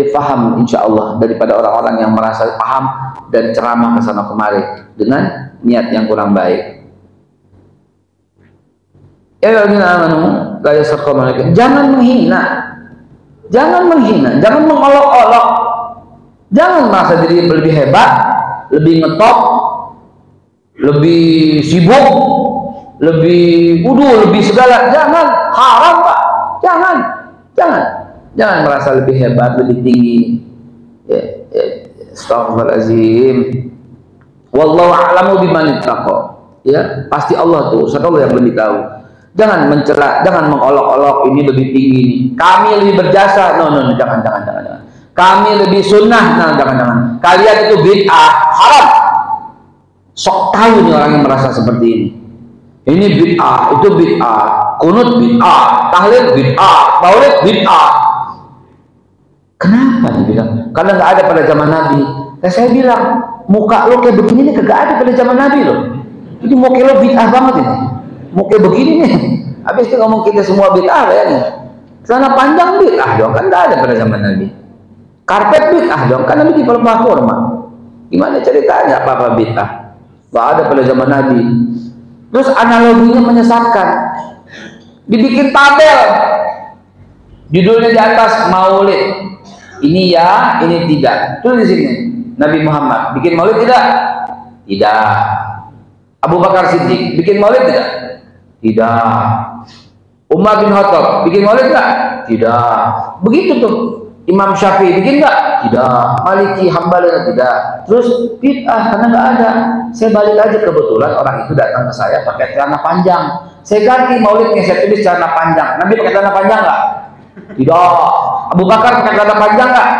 paham insya Allah daripada orang-orang yang merasa paham dan ceramah ke sana kemari dengan niat yang kurang baik. Jangan menghina, jangan mengolok-olok, jangan merasa diri lebih hebat, lebih ngetop, lebih sibuk, lebih segala. Jangan, haram Pak. Jangan merasa lebih hebat, lebih tinggi. Astaghfirullahaladzim. Wallahu a'lamu biman ittaqa. Ya, pasti Allah tuh, Allah yang lebih tahu. Jangan mencela, jangan mengolok-olok, ini lebih tinggi, kami lebih berjasa, no, jangan. Kami lebih sunnah, no, jangan. Kalian itu bid'ah, haram. Sok tahu nih orang yang merasa seperti ini. Ini bid'ah, itu bid'ah, kunut bid'ah, tahlil bid'ah, maulid bid'ah. Kenapa dibilang? Karena nggak ada pada zaman Nabi. Dan saya bilang, muka lo kayak begini nih kagak ada pada zaman Nabi lo. Jadi muka lo bid'ah banget ini. Muka begini nih. Habis itu ngomong kita semua bid'ah kayaknya. Celana panjang bid'ah dong, kan nggak ada pada zaman Nabi. Karpet bid'ah dong, kan Nabi di platforma. Gimana ceritanya apa bid'ah? Nggak ada pada zaman Nabi. Terus analoginya menyesatkan. Dibikin tabel. Judulnya di atas maulid. Ini ya, ini tidak. Tulis di sini. Nabi Muhammad bikin maulid tidak? Tidak. Abu Bakar Siddiq bikin maulid tidak? Tidak. Umar bin Khattab bikin maulid tidak? Tidak. Begitu tuh. Imam Syafi'i bikin nggak? Tidak. Maliki, Hambali tidak. Terus bid'ah karena nggak ada. Saya balik aja, kebetulan orang itu datang ke saya pakai celana panjang. Saya ganti maulidnya, saya tulis celana panjang. Nabi pakai celana panjang nggak? Tidak. Abu Bakar pakai celana panjang nggak?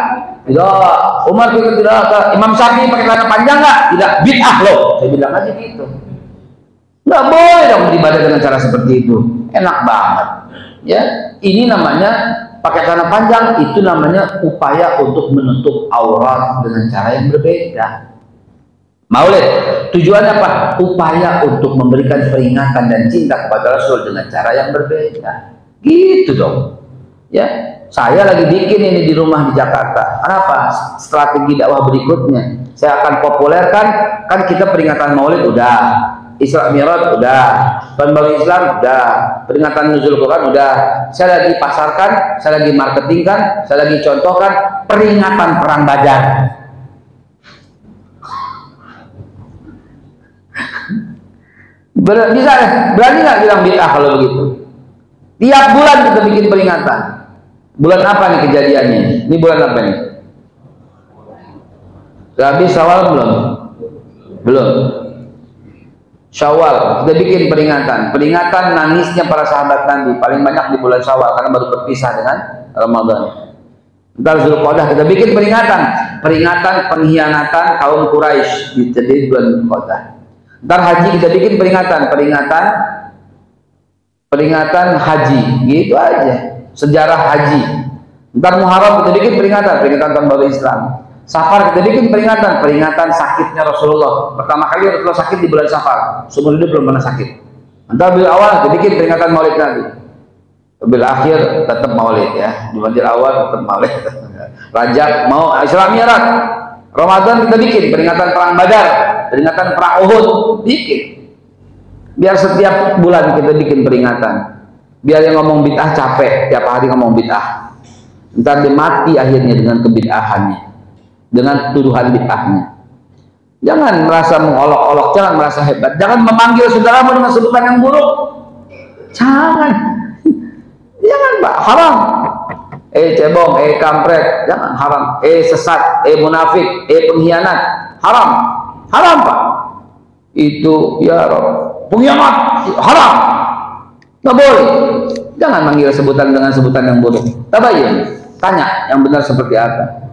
Tidak. Umar juga tidak. Imam Syafi'i pakai celana panjang nggak? Tidak. Bid'ah loh. Saya bilang aja gitu. Nggak boleh dong beribadah dengan cara seperti itu. Enak banget. Ya, ini namanya pakai celana panjang, itu namanya upaya untuk menutup aurat dengan cara yang berbeda. Maulid tujuannya apa? Upaya untuk memberikan peringatan dan cinta kepada Rasul dengan cara yang berbeda. Gitu dong. Ya, saya lagi bikin ini di rumah di Jakarta. Kenapa? Strategi dakwah berikutnya. Saya akan populerkan, kan kita peringatan Maulid udah, Isra Mi'raj udah, Tahun Baru Islam udah, peringatan Nuzul Quran udah. Saya lagi pasarkan, saya lagi marketingkan, saya lagi contohkan peringatan Perang Badar. Bisa, berani nggak bilang bid'ah kalau begitu? Tiap bulan kita bikin peringatan. Bulan apa nih kejadiannya? Ini bulan apa nih? Habis Syawal belum? Belum. Syawal kita bikin peringatan nangisnya para sahabat Nabi paling banyak di bulan Syawal karena baru berpisah dengan Ramadan. Ntar Zulqa'dah kita bikin peringatan pengkhianatan kaum Quraisy di bulan Zulqa'dah. Ntar haji kita bikin peringatan haji, gitu aja, sejarah haji. Ntar Muharram kita bikin peringatan Tahun Baru Islam. Safar kita bikin peringatan sakitnya Rasulullah. Pertama kali Rasulullah sakit di bulan Safar. Seumur hidup belum pernah sakit. Nanti bil awal kita bikin peringatan Maulid Nabi. Bil akhir tetap Maulid ya. Di bil awal tetap Maulid. Rajab mau Isra Mi'raj. Ramadan kita bikin peringatan perang Badar, peringatan perang Uhud, bikin. Biar setiap bulan kita bikin peringatan. Biar yang ngomong bid'ah capek tiap hari ngomong bid'ah. Ntar dia mati akhirnya dengan kebid'ahannya, dengan tuduhan bid'ahnya. Jangan merasa mengolok-olok, jangan merasa hebat, jangan memanggil saudaramu dengan sebutan yang buruk. Jangan Pak, haram. Cebong, kampret, jangan, haram. Sesat, munafik, pengkhianat, haram. Haram Pak. Itu ya Rob, pengkhianat, haram. Nggak boleh. Jangan manggil sebutan dengan sebutan yang buruk. Tabayun, tanya yang benar seperti apa.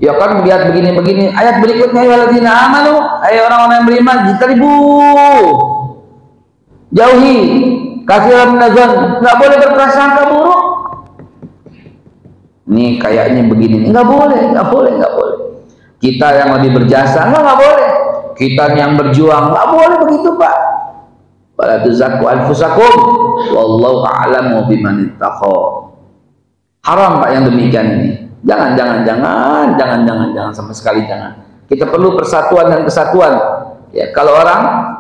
Ya kan lihat begini-begini. Ayat berikutnya ya alladzina amanu, orang-orang yang beriman, jitaribu, jauhi katsiran minaz-dzann, nggak boleh berprasangka buruk. Ini kayaknya begini, nggak boleh. Kita yang lebih berjasa, nggak boleh. Kita yang berjuang, nggak boleh begitu Pak. Wala tuzakku anfusakum, wallahu a'lamu biman ittaqa. Haram Pak yang demikian ini. Jangan sama sekali jangan. Kita perlu persatuan dan kesatuan. Ya, kalau orang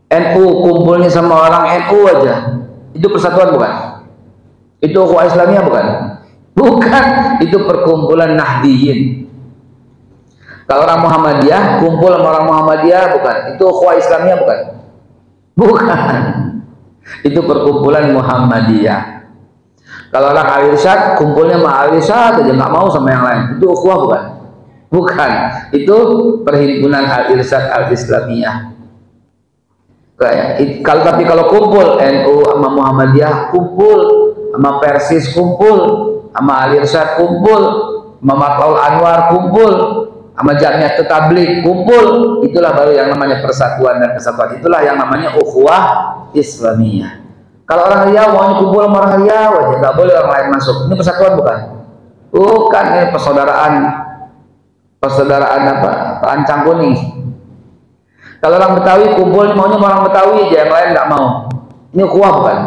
NU kumpulnya sama orang NU aja, itu persatuan bukan? Itu ukhuwah Islamiyah bukan? Bukan, itu perkumpulan Nahdiyin. Kalau orang Muhammadiyah kumpul sama orang Muhammadiyah bukan? Itu ukhuwah Islamiyah bukan? Bukan. Itu perkumpulan Muhammadiyah. Kalau orang Al-Irsyad kumpulnya sama Al-Irsyad aja, nggak mau sama yang lain. Itu ukhuwah bukan? Bukan. Itu perhimpunan Al-Irsyad Al-Islamiyah. Tapi kalau kumpul NU sama Muhammadiyah kumpul, sama Persis kumpul, sama Al-Irsyad kumpul, sama Matlaul Anwar kumpul, sama Jamiat Tabligh kumpul, itulah baru yang namanya persatuan dan kesatuan. Itulah yang namanya ukhuwah Islamiyah. Kalau orang Riau mau kumpul sama orang Riau aja, nggak boleh orang lain masuk. Ini persatuan bukan? Bukan, ini persaudaraan apa? Rancang kuning. Kalau orang Betawi kumpul maunya orang Betawi aja, yang lain nggak mau. Ini ukhuwah bukan?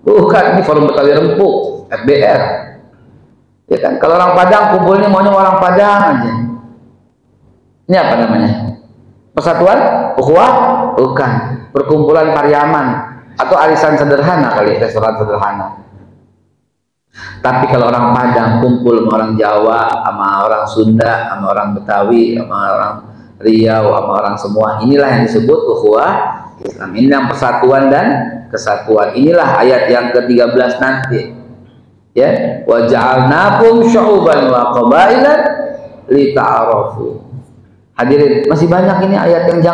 Bukan, ini Forum Betawi Rempuk, FBR. Ya kan? Kalau orang Padang kumpulnya maunya orang Padang aja. Ini apa namanya? Persatuan? Ukhuwah? Bukan. Perkumpulan Pariaman atau arisan sederhana kali, restoran sederhana. Tapi kalau orang Padang kumpul sama orang Jawa, sama orang Sunda, sama orang Betawi, sama orang Riau, sama orang semua, inilah yang disebut ukhuwah Islam. Ini yang persatuan dan kesatuan. Inilah ayat yang ke-13 nanti. Ya, wa ja'alnakum syu'uban wa qabailan lita'arafu. Hadirin, masih banyak ini ayat yang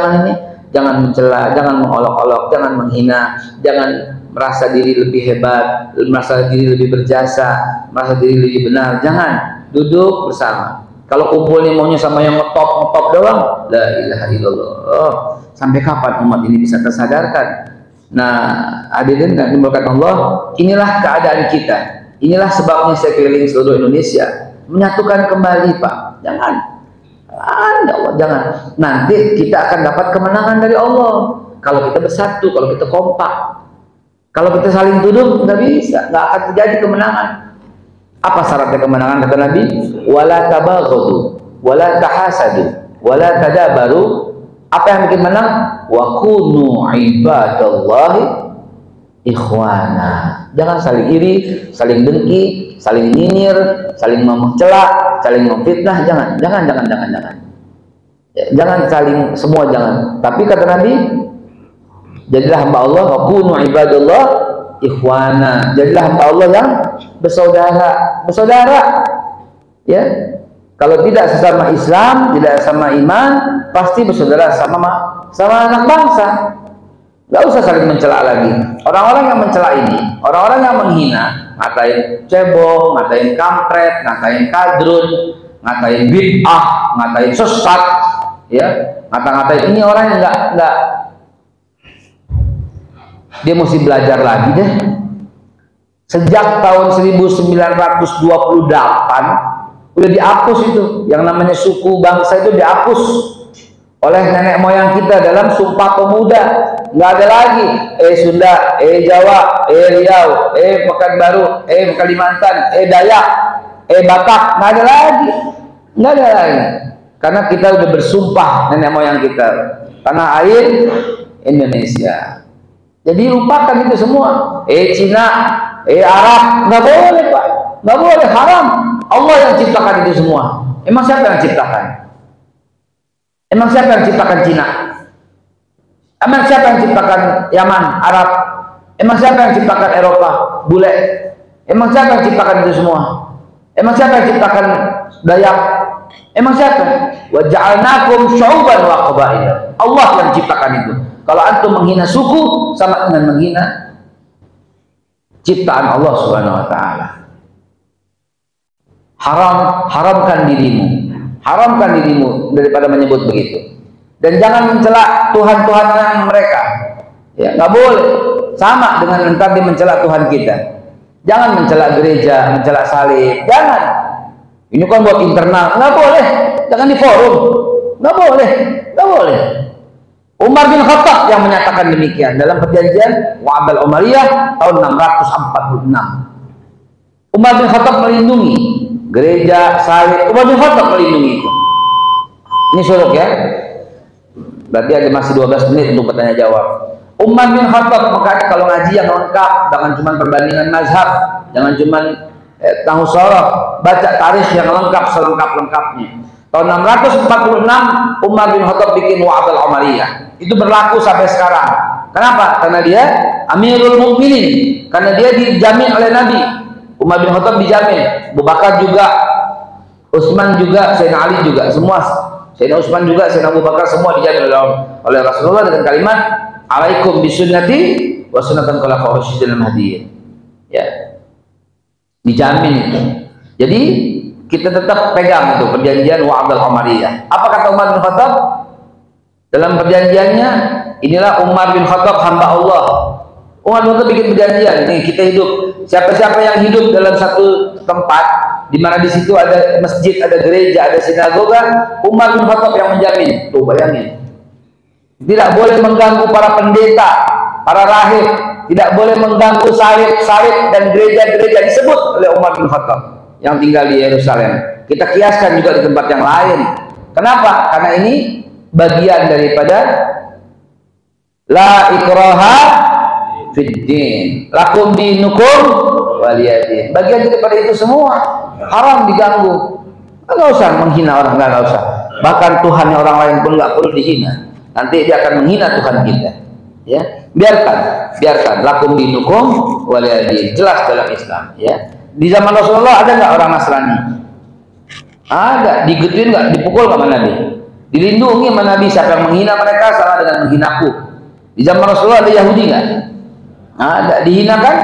jangan mencela, jangan mengolok-olok, jangan menghina, jangan merasa diri lebih hebat, merasa diri lebih berjasa, merasa diri lebih benar. Jangan, duduk bersama. Kalau kumpulnya maunya sama yang ngetop doang, la ilaha illallah. Sampai kapan umat ini bisa tersadarkan? Nah, hadirin dan dimulakan Allah, inilah keadaan kita. Inilah sebabnya saya keliling seluruh Indonesia, menyatukan kembali Pak. Jangan. Jangan. Nanti kita akan dapat kemenangan dari Allah kalau kita bersatu, kalau kita kompak. Kalau kita saling tuduh, nggak bisa, nggak akan terjadi kemenangan. Apa syaratnya kemenangan kata Nabi? Wala tabaghadu, wala tahasadu, wala tadabaru. Apa yang bikin menang? Wa kunu ibadallahi ikhwana. Jangan saling iri, saling dengki, saling nyinyir, saling mencela, saling memfitnah. Jangan. Ya, jangan saling, semua jangan. Tapi kata Nabi, jadilah hamba Allah, wa kunu ibadallah ikhwana. Jadilah hamba Allah yang bersaudara. Ya. Kalau tidak sesama Islam, tidak sama iman, pasti bersaudara sama anak bangsa. Nggak usah saling mencela lagi. Orang-orang yang mencela ini, orang-orang yang menghina, ngatain cebong, ngatain kampret, ngatain kadrun, ngatain bid'ah, ngatain sesat, ya, ngata-ngatain ini orang yang nggak, dia mesti belajar lagi deh. Sejak tahun 1928 Udah dihapus itu, yang namanya suku bangsa itu dihapus oleh nenek moyang kita dalam Sumpah Pemuda. Nggak ada lagi Sunda, Jawa, Riau, Pekanbaru, Kalimantan, Dayak, Batak. Nggak ada lagi, nggak ada lagi, karena kita udah bersumpah nenek moyang kita, tanah air Indonesia. Jadi lupakan itu semua. Cina, Arab, nggak boleh Pak, nggak boleh, haram. Allah yang ciptakan itu semua. Emang siapa yang ciptakan? Emang siapa yang ciptakan Cina? Emang siapa yang ciptakan Yaman, Arab? Emang siapa yang ciptakan Eropa, bule? Emang siapa yang ciptakan itu semua? Emang siapa yang ciptakan Dayak? Emang siapa? Wa ja'alnakum syu'uban wa qabaila. Allah yang ciptakan itu. Kalau antum menghina suku, sama dengan menghina ciptaan Allah Subhanahu wa taala. Haramkan dirimu. Haramkan dirimu daripada menyebut begitu. Dan jangan mencela Tuhan-Tuhan mereka. Ya, nggak boleh. Sama dengan nanti mencela Tuhan kita. Jangan mencela gereja, mencela salib. Jangan. Ini kan buat internal. Nggak boleh. Jangan di forum. Nggak boleh. Nggak boleh. Umar bin Khattab yang menyatakan demikian dalam perjanjian Wa'dal Umariyah tahun 646. Umar bin Khattab melindungi gereja, salib. Umar bin Khattab melindungi itu. Ini suruk ya. Berarti ada masih 12 menit untuk bertanya jawab. Umar bin Khattab, makanya kalau ngaji yang lengkap, jangan cuma perbandingan mazhab, jangan cuma tahu sorof, baca tarikh yang lengkap selengkap-lengkapnya. Tahun 646 Umar bin Khattab bikin Wa'dal Umariyah. Itu berlaku sampai sekarang. Kenapa? Karena dia Amirul Mukminin, karena dia dijamin oleh Nabi. Umar bin Khattab dijamin, Abu Bakar juga, Utsman juga, Sayyidina Ali juga, semua, Sayyidina Utsman juga, Sayyidina Abu Bakar, semua dijamin oleh Rasulullah dengan kalimat alaikum bisunnati wa sunnatul khulafaur rasyidin mahdiyyin. Ya, dijamin itu. Jadi kita tetap pegang itu perjanjian Wa'dal Umariyah. Apa kata Umar bin Khattab dalam perjanjiannya? Inilah Umar bin Khattab hamba Allah. Umar bin Khattab bikin perjanjian. Nih kita hidup. Siapa-siapa yang hidup dalam satu tempat di mana di situ ada masjid, ada gereja, ada sinagoga, Umar bin Khattab yang menjamin. Tuh bayangin. Tidak boleh mengganggu para pendeta, para rahib, tidak boleh mengganggu salib dan gereja-gereja disebut oleh Umar bin Khattab yang tinggal di Yerusalem. Kita kiaskan juga di tempat yang lain. Kenapa? Karena ini bagian daripada la ikraha fiddin, lakum dinukum waliyadin. Bagian daripada itu semua. Haram diganggu. Nggak usah menghina orang, nggak usah. Bahkan Tuhannya orang lain pun nggak perlu dihina. Nanti dia akan menghina Tuhan kita. Ya, biarkan. Lakum dinukum waliyadin. Jelas dalam Islam. Ya. Di zaman Rasulullah ada nggak orang Nasrani? Ada. Digituin nggak? Dipukul nggak sama Nabi? Dilindungi sama Nabi. Siapa yang menghina mereka sama dengan menghinaku. Di zaman Rasulullah ada Yahudi nggak? Ada. Dihinakan?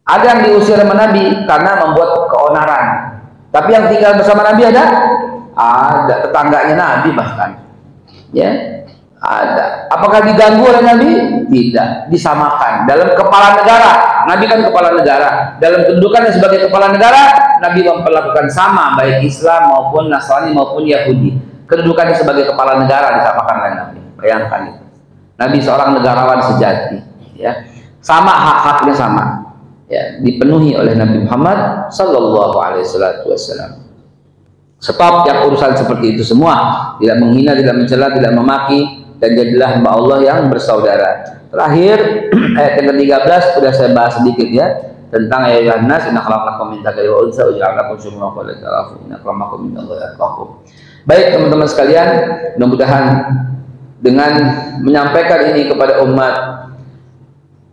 Ada yang diusir sama Nabi karena membuat keonaran. Tapi yang tinggal bersama Nabi ada? Ada. Tetangganya Nabi bahkan. Ya, ada. Apakah diganggu oleh Nabi? Tidak. Disamakan. Dalam kepala negara, Nabi kan kepala negara. Dalam kedudukannya sebagai kepala negara, Nabi memperlakukan sama baik Islam maupun Nasrani maupun Yahudi. Kedudukannya sebagai kepala negara disamakan oleh Nabi. Bayangkan itu. Nabi seorang negarawan sejati. Ya, sama hak-haknya sama. Ya, dipenuhi oleh Nabi Muhammad Sallallahu Alaihi Wasallam. Stop yang urusan seperti itu semua. Tidak menghina, tidak mencela, tidak memaki, dan jadilah hamba Allah yang bersaudara. Terakhir ayat yang ke-13 sudah saya bahas sedikit ya, tentang ayat nas inna khalaqnakum min dzakarin wa unsa wa ja'alnakum syu'uban wa qaba'ila inna akramakum indallahi atqakum. Baik teman-teman sekalian, mudah-mudahan dengan menyampaikan ini kepada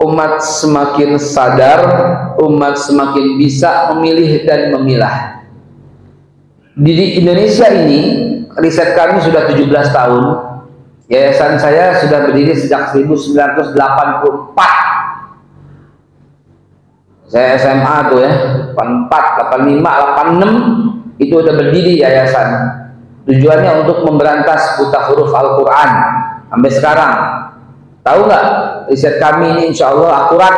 umat semakin sadar, umat semakin bisa memilih dan memilah. Di Indonesia ini, riset kami sudah 17 tahun. Yayasan saya sudah berdiri sejak 1984. Saya SMA tuh ya, 84, 85, 86 itu udah berdiri yayasan. Tujuannya untuk memberantas buta huruf Al-Quran sampai sekarang. Tahu nggak? Riset kami ini insya Allah akurat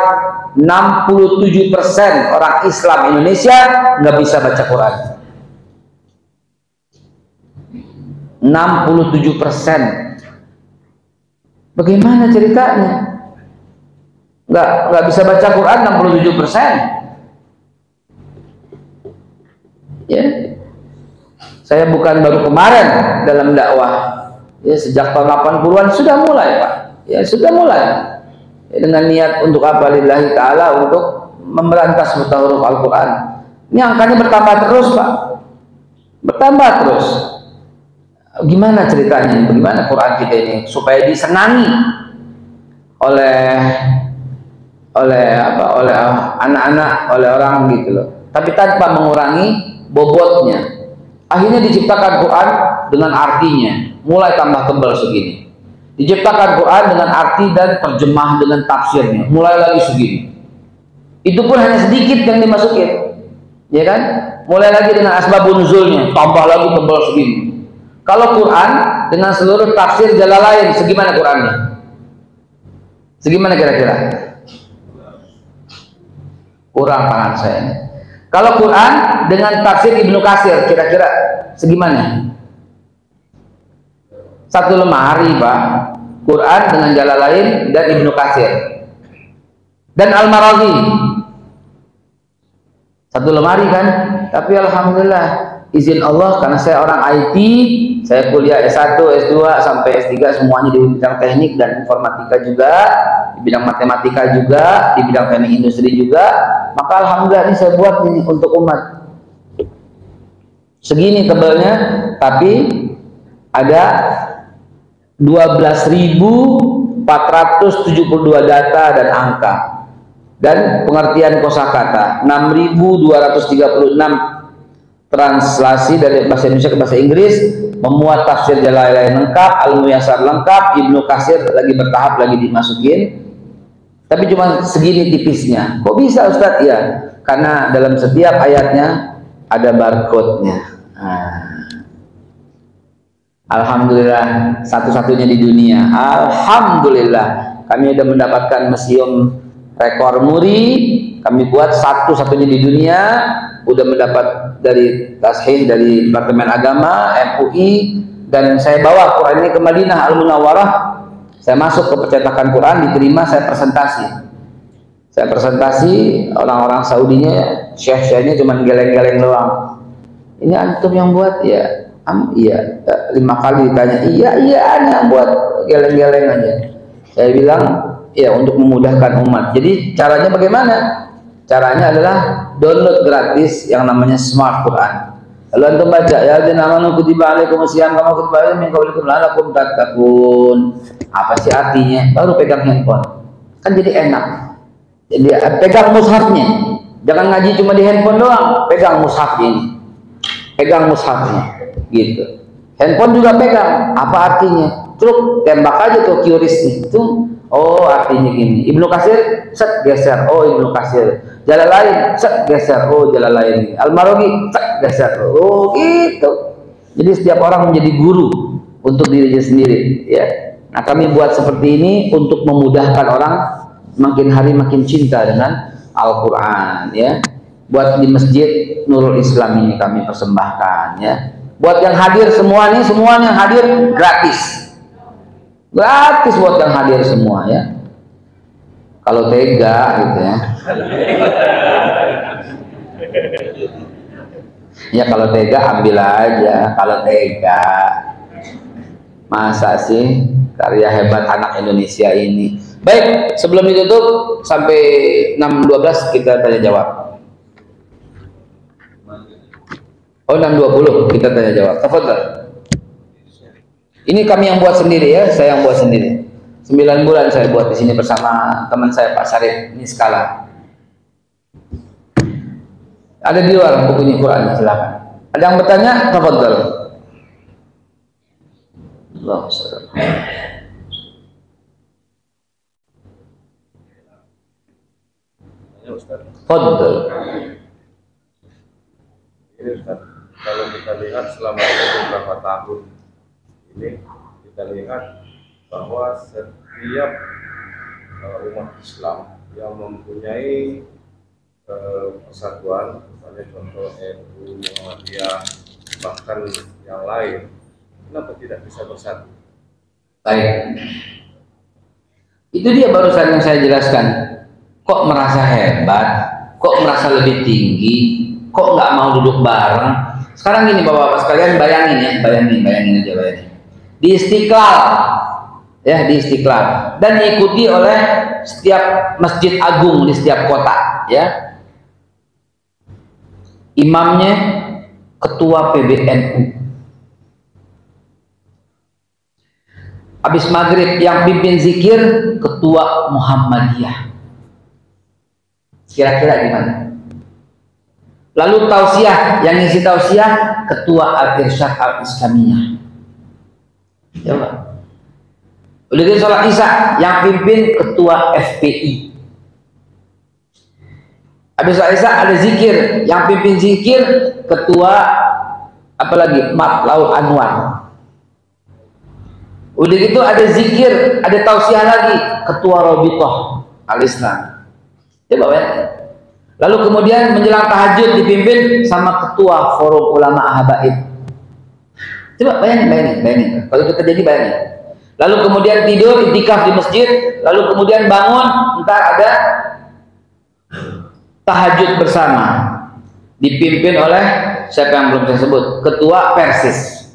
67% orang Islam Indonesia nggak bisa baca Quran. 67%. Bagaimana ceritanya? Nggak bisa baca Quran 67%. Ya, saya bukan baru kemarin dalam dakwah. Ya, sejak tahun 80-an sudah mulai, Pak. Ya, sudah mulai. Ya, dengan niat untuk apa? Lillahi ta'ala, untuk memberantas buta huruf Al-Quran. Ini angkanya bertambah terus, Pak. Bertambah terus. Gimana ceritanya? Bagaimana Quran kita ini supaya disenangi oleh anak-anak, oleh orang gitu loh. Tapi tanpa mengurangi bobotnya. Akhirnya diciptakan Quran dengan artinya, mulai tambah tebal segini. Diciptakan Quran dengan arti dan terjemah dengan tafsirnya, mulai lagi segini. Itu pun hanya sedikit yang dimasukin, ya kan? Mulai lagi dengan asbabun nuzulnya, tambah lagi tebal segini. Kalau Quran dengan seluruh tafsir Jalalain, segimana Qurannya? Segimana kira-kira? Kurang tangan saya. Kalau Quran dengan tafsir Ibnu Katsir, kira-kira segimana? Satu lemari, Pak. Quran dengan Jalalain dan Ibnu Katsir dan Al-Marazi. Satu lemari kan? Tapi alhamdulillah, izin Allah, karena saya orang IT, saya kuliah S1, S2 sampai S3 semuanya di bidang teknik dan informatika juga, di bidang matematika juga, di bidang teknik industri juga. Maka alhamdulillah ini saya buat ini untuk umat. Segini tebalnya, tapi ada 12.472 data dan angka, dan pengertian kosakata 6.236 translasi dari bahasa Indonesia ke bahasa Inggris, memuat tafsir Jalalain lengkap, Al-Muyassar lengkap, Ibnu Katsir lagi bertahap lagi dimasukin. Tapi cuma segini tipisnya. Kok bisa Ustadz? Ya, karena dalam setiap ayatnya ada barcode-nya. Alhamdulillah, satu-satunya di dunia. Alhamdulillah, kami sudah mendapatkan museum rekor muri. Kami buat satu-satunya di dunia. Udah mendapat dari Tashih dari Departemen Agama MUI, dan saya bawa Quran ini ke Madinah Al-Munawwarah. Saya masuk ke percetakan Quran, diterima, saya presentasi, orang-orang Saudinya, syekh-syekhnya cuma geleng-geleng doang. Ini antum yang buat? Ya, iya. 5 kali ditanya, iya ini yang buat, geleng-geleng aja. Saya bilang, ya untuk memudahkan umat. Jadi caranya bagaimana? Caranya adalah download gratis yang namanya Smart Quran. Lalu antum baca, ya jenama kutiba alaikumusiyam kama kutiba alaikum min qablikum la'allakum tattaqun. Apa sih artinya? Baru pegang handphone. Kan jadi enak. Jadi pegang mushafnya. Jangan ngaji cuma di handphone doang, pegang mushaf ini. Pegang mushafnya gitu. Handphone juga pegang. Apa artinya? Truk tembak aja tuh QRIS itu. Oh, artinya gini. Ibnu Katsir set geser. Oh, Ibnu Katsir. Jalalain set geser. Oh, Jalalain. Al-Marazi set geser. Oh, gitu. Jadi setiap orang menjadi guru untuk dirinya sendiri, ya. Nah, kami buat seperti ini untuk memudahkan orang makin hari makin cinta dengan Al-Quran, ya. Buat di Masjid Nurul Islam ini kami persembahkan, ya. Buat yang hadir semua nih, semuanya hadir gratis. Gratis buat yang hadir semua, ya. Kalau tega gitu ya. Ya kalau tega ambil aja, kalau tega. Masa sih karya hebat anak Indonesia ini. Baik, sebelum ditutup sampai 6.12 kita tanya jawab. Oh, 6.20 kita tanya jawab. Tafadhol. Ini kami yang buat sendiri, ya, saya yang buat sendiri. 9 bulan saya buat di sini bersama teman saya Pak Syarif. Ini skala. Ada di luar bukunya Quran, silakan. Ada yang bertanya? Tafadhol. Tafadhol. Ini Ustaz, kalau kita lihat selama ini beberapa tahun ini, kita lihat bahwa setiap umat Islam yang mempunyai persatuan, misalnya contoh NU, Muhammadiyah, bahkan yang lain, kenapa tidak bisa bersatu? Baik, itu dia barusan yang saya jelaskan. Kok merasa hebat, kok merasa lebih tinggi, kok nggak mau duduk bareng. Sekarang gini bapak-bapak sekalian, bayangin ya, bayangin aja. Di Istiqlal, ya di Istiqlal, dan diikuti oleh setiap masjid agung di setiap kota, ya. Imamnya ketua PBNU. Habis maghrib yang pimpin zikir ketua Muhammadiyah. Kira-kira gimana? Lalu tausiah, yang ngisi tausiah ketua Al-Irsyad Al-Islamiyah. Coba. Udah gitu sholat isya yang pimpin ketua FPI. Habis sholat isya ada zikir, yang pimpin zikir ketua apalagi Matlaul Anwar. Udah gitu ada zikir, ada tausiah lagi ketua Rabithah Al-Islam. Coba bayangin. Lalu kemudian menjelang tahajud dipimpin sama ketua Forum Ulama Habaib. Coba bayangin. Kalau itu terjadi bayangin. Lalu kemudian tidur iktikaf di masjid, lalu kemudian bangun, entar ada tahajud bersama. Dipimpin oleh siapa yang belum saya sebut, ketua Persis.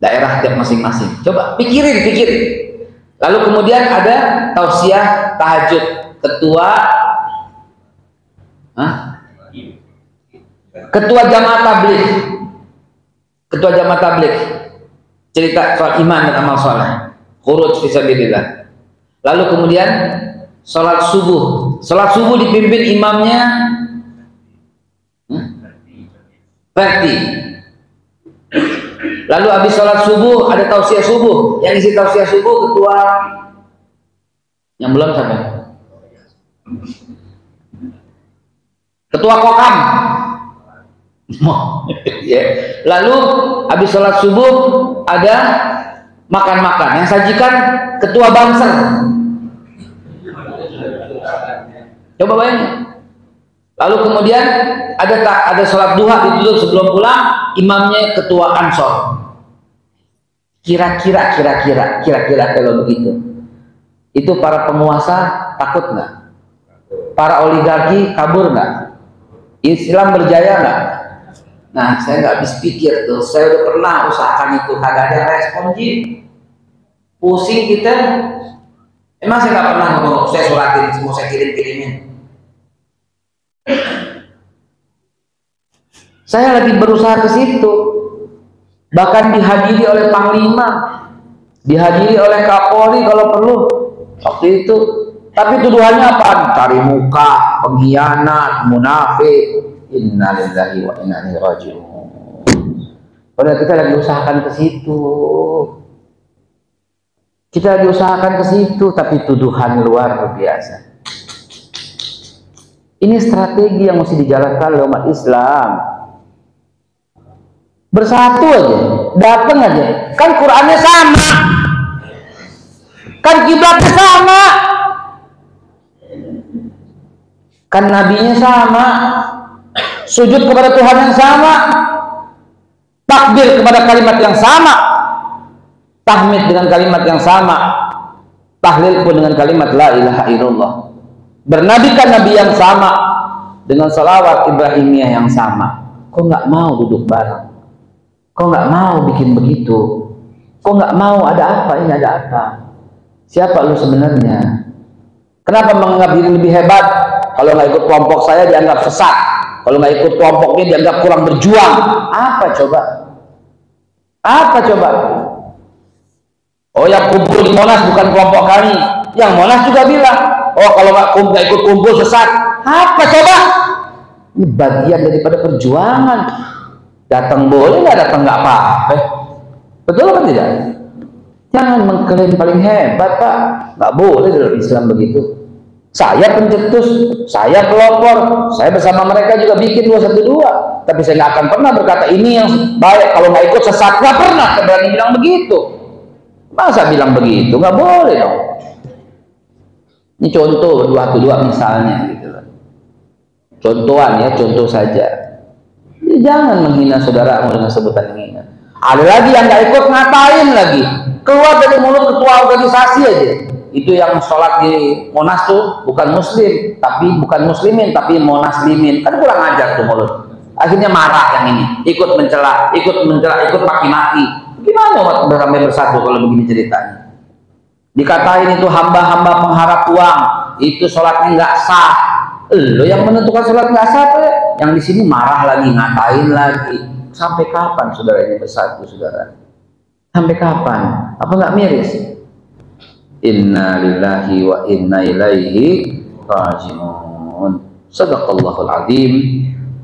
Daerah tiap masing-masing. Coba pikirin. Lalu kemudian ada tausiah tahajud, ketua Ketua Jamaah Tabligh cerita soal iman dan amal saleh, khuruj fisabilillah. Lalu kemudian sholat subuh dipimpin imamnya Verti. Lalu habis sholat subuh ada tausiah subuh, yang isi tausiah subuh ketua yang belum sampai ketua Kokam. Lalu habis sholat subuh ada makan-makan, yang sajikan ketua Banser. Coba bayangin. Lalu kemudian ada sholat duha ditutup sebelum pulang, imamnya ketua Ansor. Kira-kira kalau begitu, itu para penguasa takut nggak? Para oligarki kabur nggak? Islam berjaya nggak? Nah, saya nggak habis pikir tuh. Saya udah pernah usahakan itu, kagak ada respon pusing kita. Emang saya nggak pernah ngomong, saya suratin, semua saya kirimin. Saya lagi berusaha ke situ. Bahkan dihadiri oleh Panglima, dihadiri oleh Kapolri kalau perlu waktu itu. Tapi tuduhannya apa? Cari muka, pengkhianat, munafik. Innalillahi wa inna ilaihi raji'un. Padahal kita lagi usahakan ke situ. Kita lagi usahakan ke situ, tapi tuduhan luar biasa. Ini strategi yang mesti dijalankan oleh umat Islam. Bersatu aja, datang aja. Kan Qurannya sama, kan kiblatnya sama, kan nabinya sama, sujud kepada Tuhan yang sama, takbir kepada kalimat yang sama, tahmid dengan kalimat yang sama, tahlil pun dengan kalimat la ilaha illallah, bernabikan nabi yang sama dengan salawat Ibrahimiyah yang sama. Kok nggak mau duduk bareng? Kok nggak mau bikin begitu? Kok nggak mau? Ada apa ini? Ada apa? Siapa lu sebenarnya? Kenapa menganggap diri lebih hebat? Kalau nggak ikut kelompok saya dianggap sesat. Kalau nggak ikut kelompoknya dianggap kurang berjuang. Apa coba? Apa coba? Oh, yang kumpul di Monas bukan kelompok kami. Yang Monas juga bilang, oh kalau nggak ikut kumpul sesat. Apa coba? Ini bagian daripada perjuangan. Datang boleh, nggak datang nggak apa-apa. Betul apa tidak? Jangan mengklaim paling hebat, Pak. Nggak boleh dalam Islam begitu. Saya pencetus, saya pelopor, saya bersama mereka juga bikin 212. Tapi saya nggak akan pernah berkata ini yang baik. Kalau nggak ikut sesat, nggak pernah saya berani bilang begitu. Masa bilang begitu? Nggak boleh dong. Ini contoh berdua misalnya gitu loh. Contohan ya, contoh saja. Jadi jangan menghina saudaramu dengan sebutan yang hina. Ada lagi yang nggak ikut, ngatain lagi. Keluar dari mulut ketua organisasi aja. Itu yang sholat di Monas tuh bukan muslim, bukan muslimin, tapi monaslimin. Kan kurang ajar tuh mulut. Akhirnya marah yang ini, ikut mencela, ikut maki-maki. Gimana umat beramai bersatu kalau begini ceritanya? Dikatain itu hamba-hamba pengharap uang, itu sholatnya nggak sah. Lo yang menentukan sholat nggak sah tuh, yang di sini marah lagi, ngatain lagi. Sampai kapan saudara ini bersatu, saudara? Sampai kapan? Apa nggak miris? Inna lillahi wa inna ilaihi raji'un. Sadaqallahul azim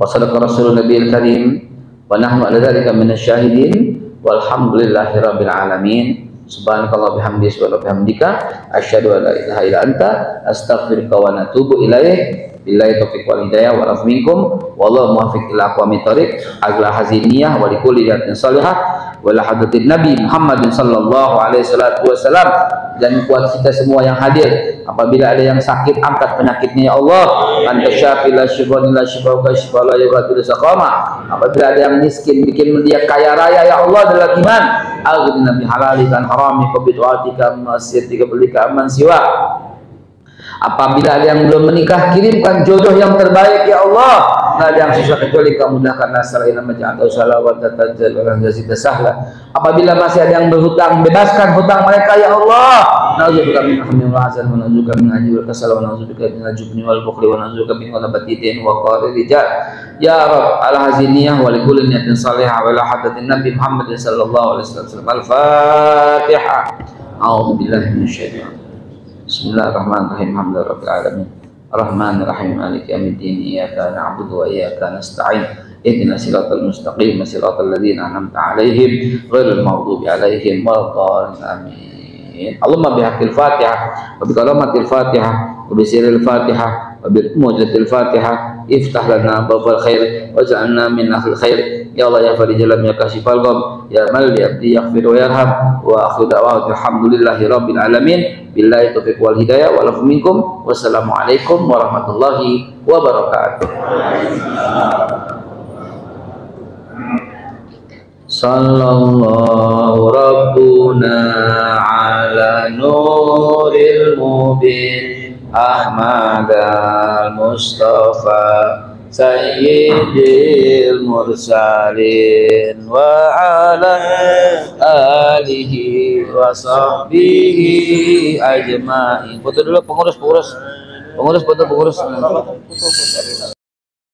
wa sadaqa rasulun nabiyil karim wa nahnu ala dzalika minasyahidin walhamdulillahi rabbil alamin. Subhanakallah bihamdika wa bihamdika asyhadu an la ilaha illa anta astaghfiruka wa natubu ilaih. Billahi taufiq wal hidayah wa afu minkum wallahu muwaffiq ila aqwamit thoriq agla haziniyah wa likulli niyatin salihah wa la hadratin nabi Muhammadin sallallahu alaihi wasallam. Dan buat kita semua yang hadir, apabila ada yang sakit, angkat penyakitnya ya Allah. Anta syafi la syifaa illa syifauka syifaa la yughadiru saqama. Apabila ada yang miskin, bikin dia kaya raya ya Allah dalam iman. Aghnina bi halalika an haramika bi ta'atika masyiatika bilika aman siwa. Apabila ada yang belum menikah, kirimkan jodoh yang terbaik ya Allah. Tidak ada yang susah kecuali kamu mudahkan nasr ila maj'al salawat tatajal wa jazita sahla. Apabila masih ada yang berhutang, bebaskan hutang mereka ya Allah. Na'udzubika min hammin wa hazan wa na'udzubika min ajri wal kasal wa na'udzubika min al-jubni wal bukhli wa na'udzubika min ghalabatin wa qahri rijal. Ya Rabb, ala haziniyah wa likulli niyatin salihah wa ila hadratin nabi Muhammadin sallallahu alaihi wasallam. Al-Fatihah. A'udzu billahi minasyaitonir. Bismillahirrahmanirrahim. Alhamdulillahirabbil alamin. Arrahmanirrahim. Maliki yaumiddin. Iyyaka na'budu wa iyyaka nasta'in. Ihdinas siratal mustaqim, siratal ladzina an'amta 'alaihim ghairil maghdubi 'alaihim waladdallin. Amin. Allahumma bihaqqil Fatihah wa bi kalamatil Fatihah wa bi sirril Fatihah wa bi mu'jizatil Fatihah iftah lana babal khair waj'alna min ahlil khair. Ya Allah ya Farijal ya Kashifal Gham ya Mal ya Abdi yaghfir wa yarham wa akhiru da'wana alhamdulillahi rabbil alamin. Billahi taufiq wal hidayah wa lafu minkum. Wassalamualaikum warahmatullahi wabarakatuh. Sallallahu rabbuna ala nuril mubin Ahmad al-Mustafa Sayyidil Mursalin wa ala alihi wa sahbihi ajma'in. Foto dulu pengurus foto.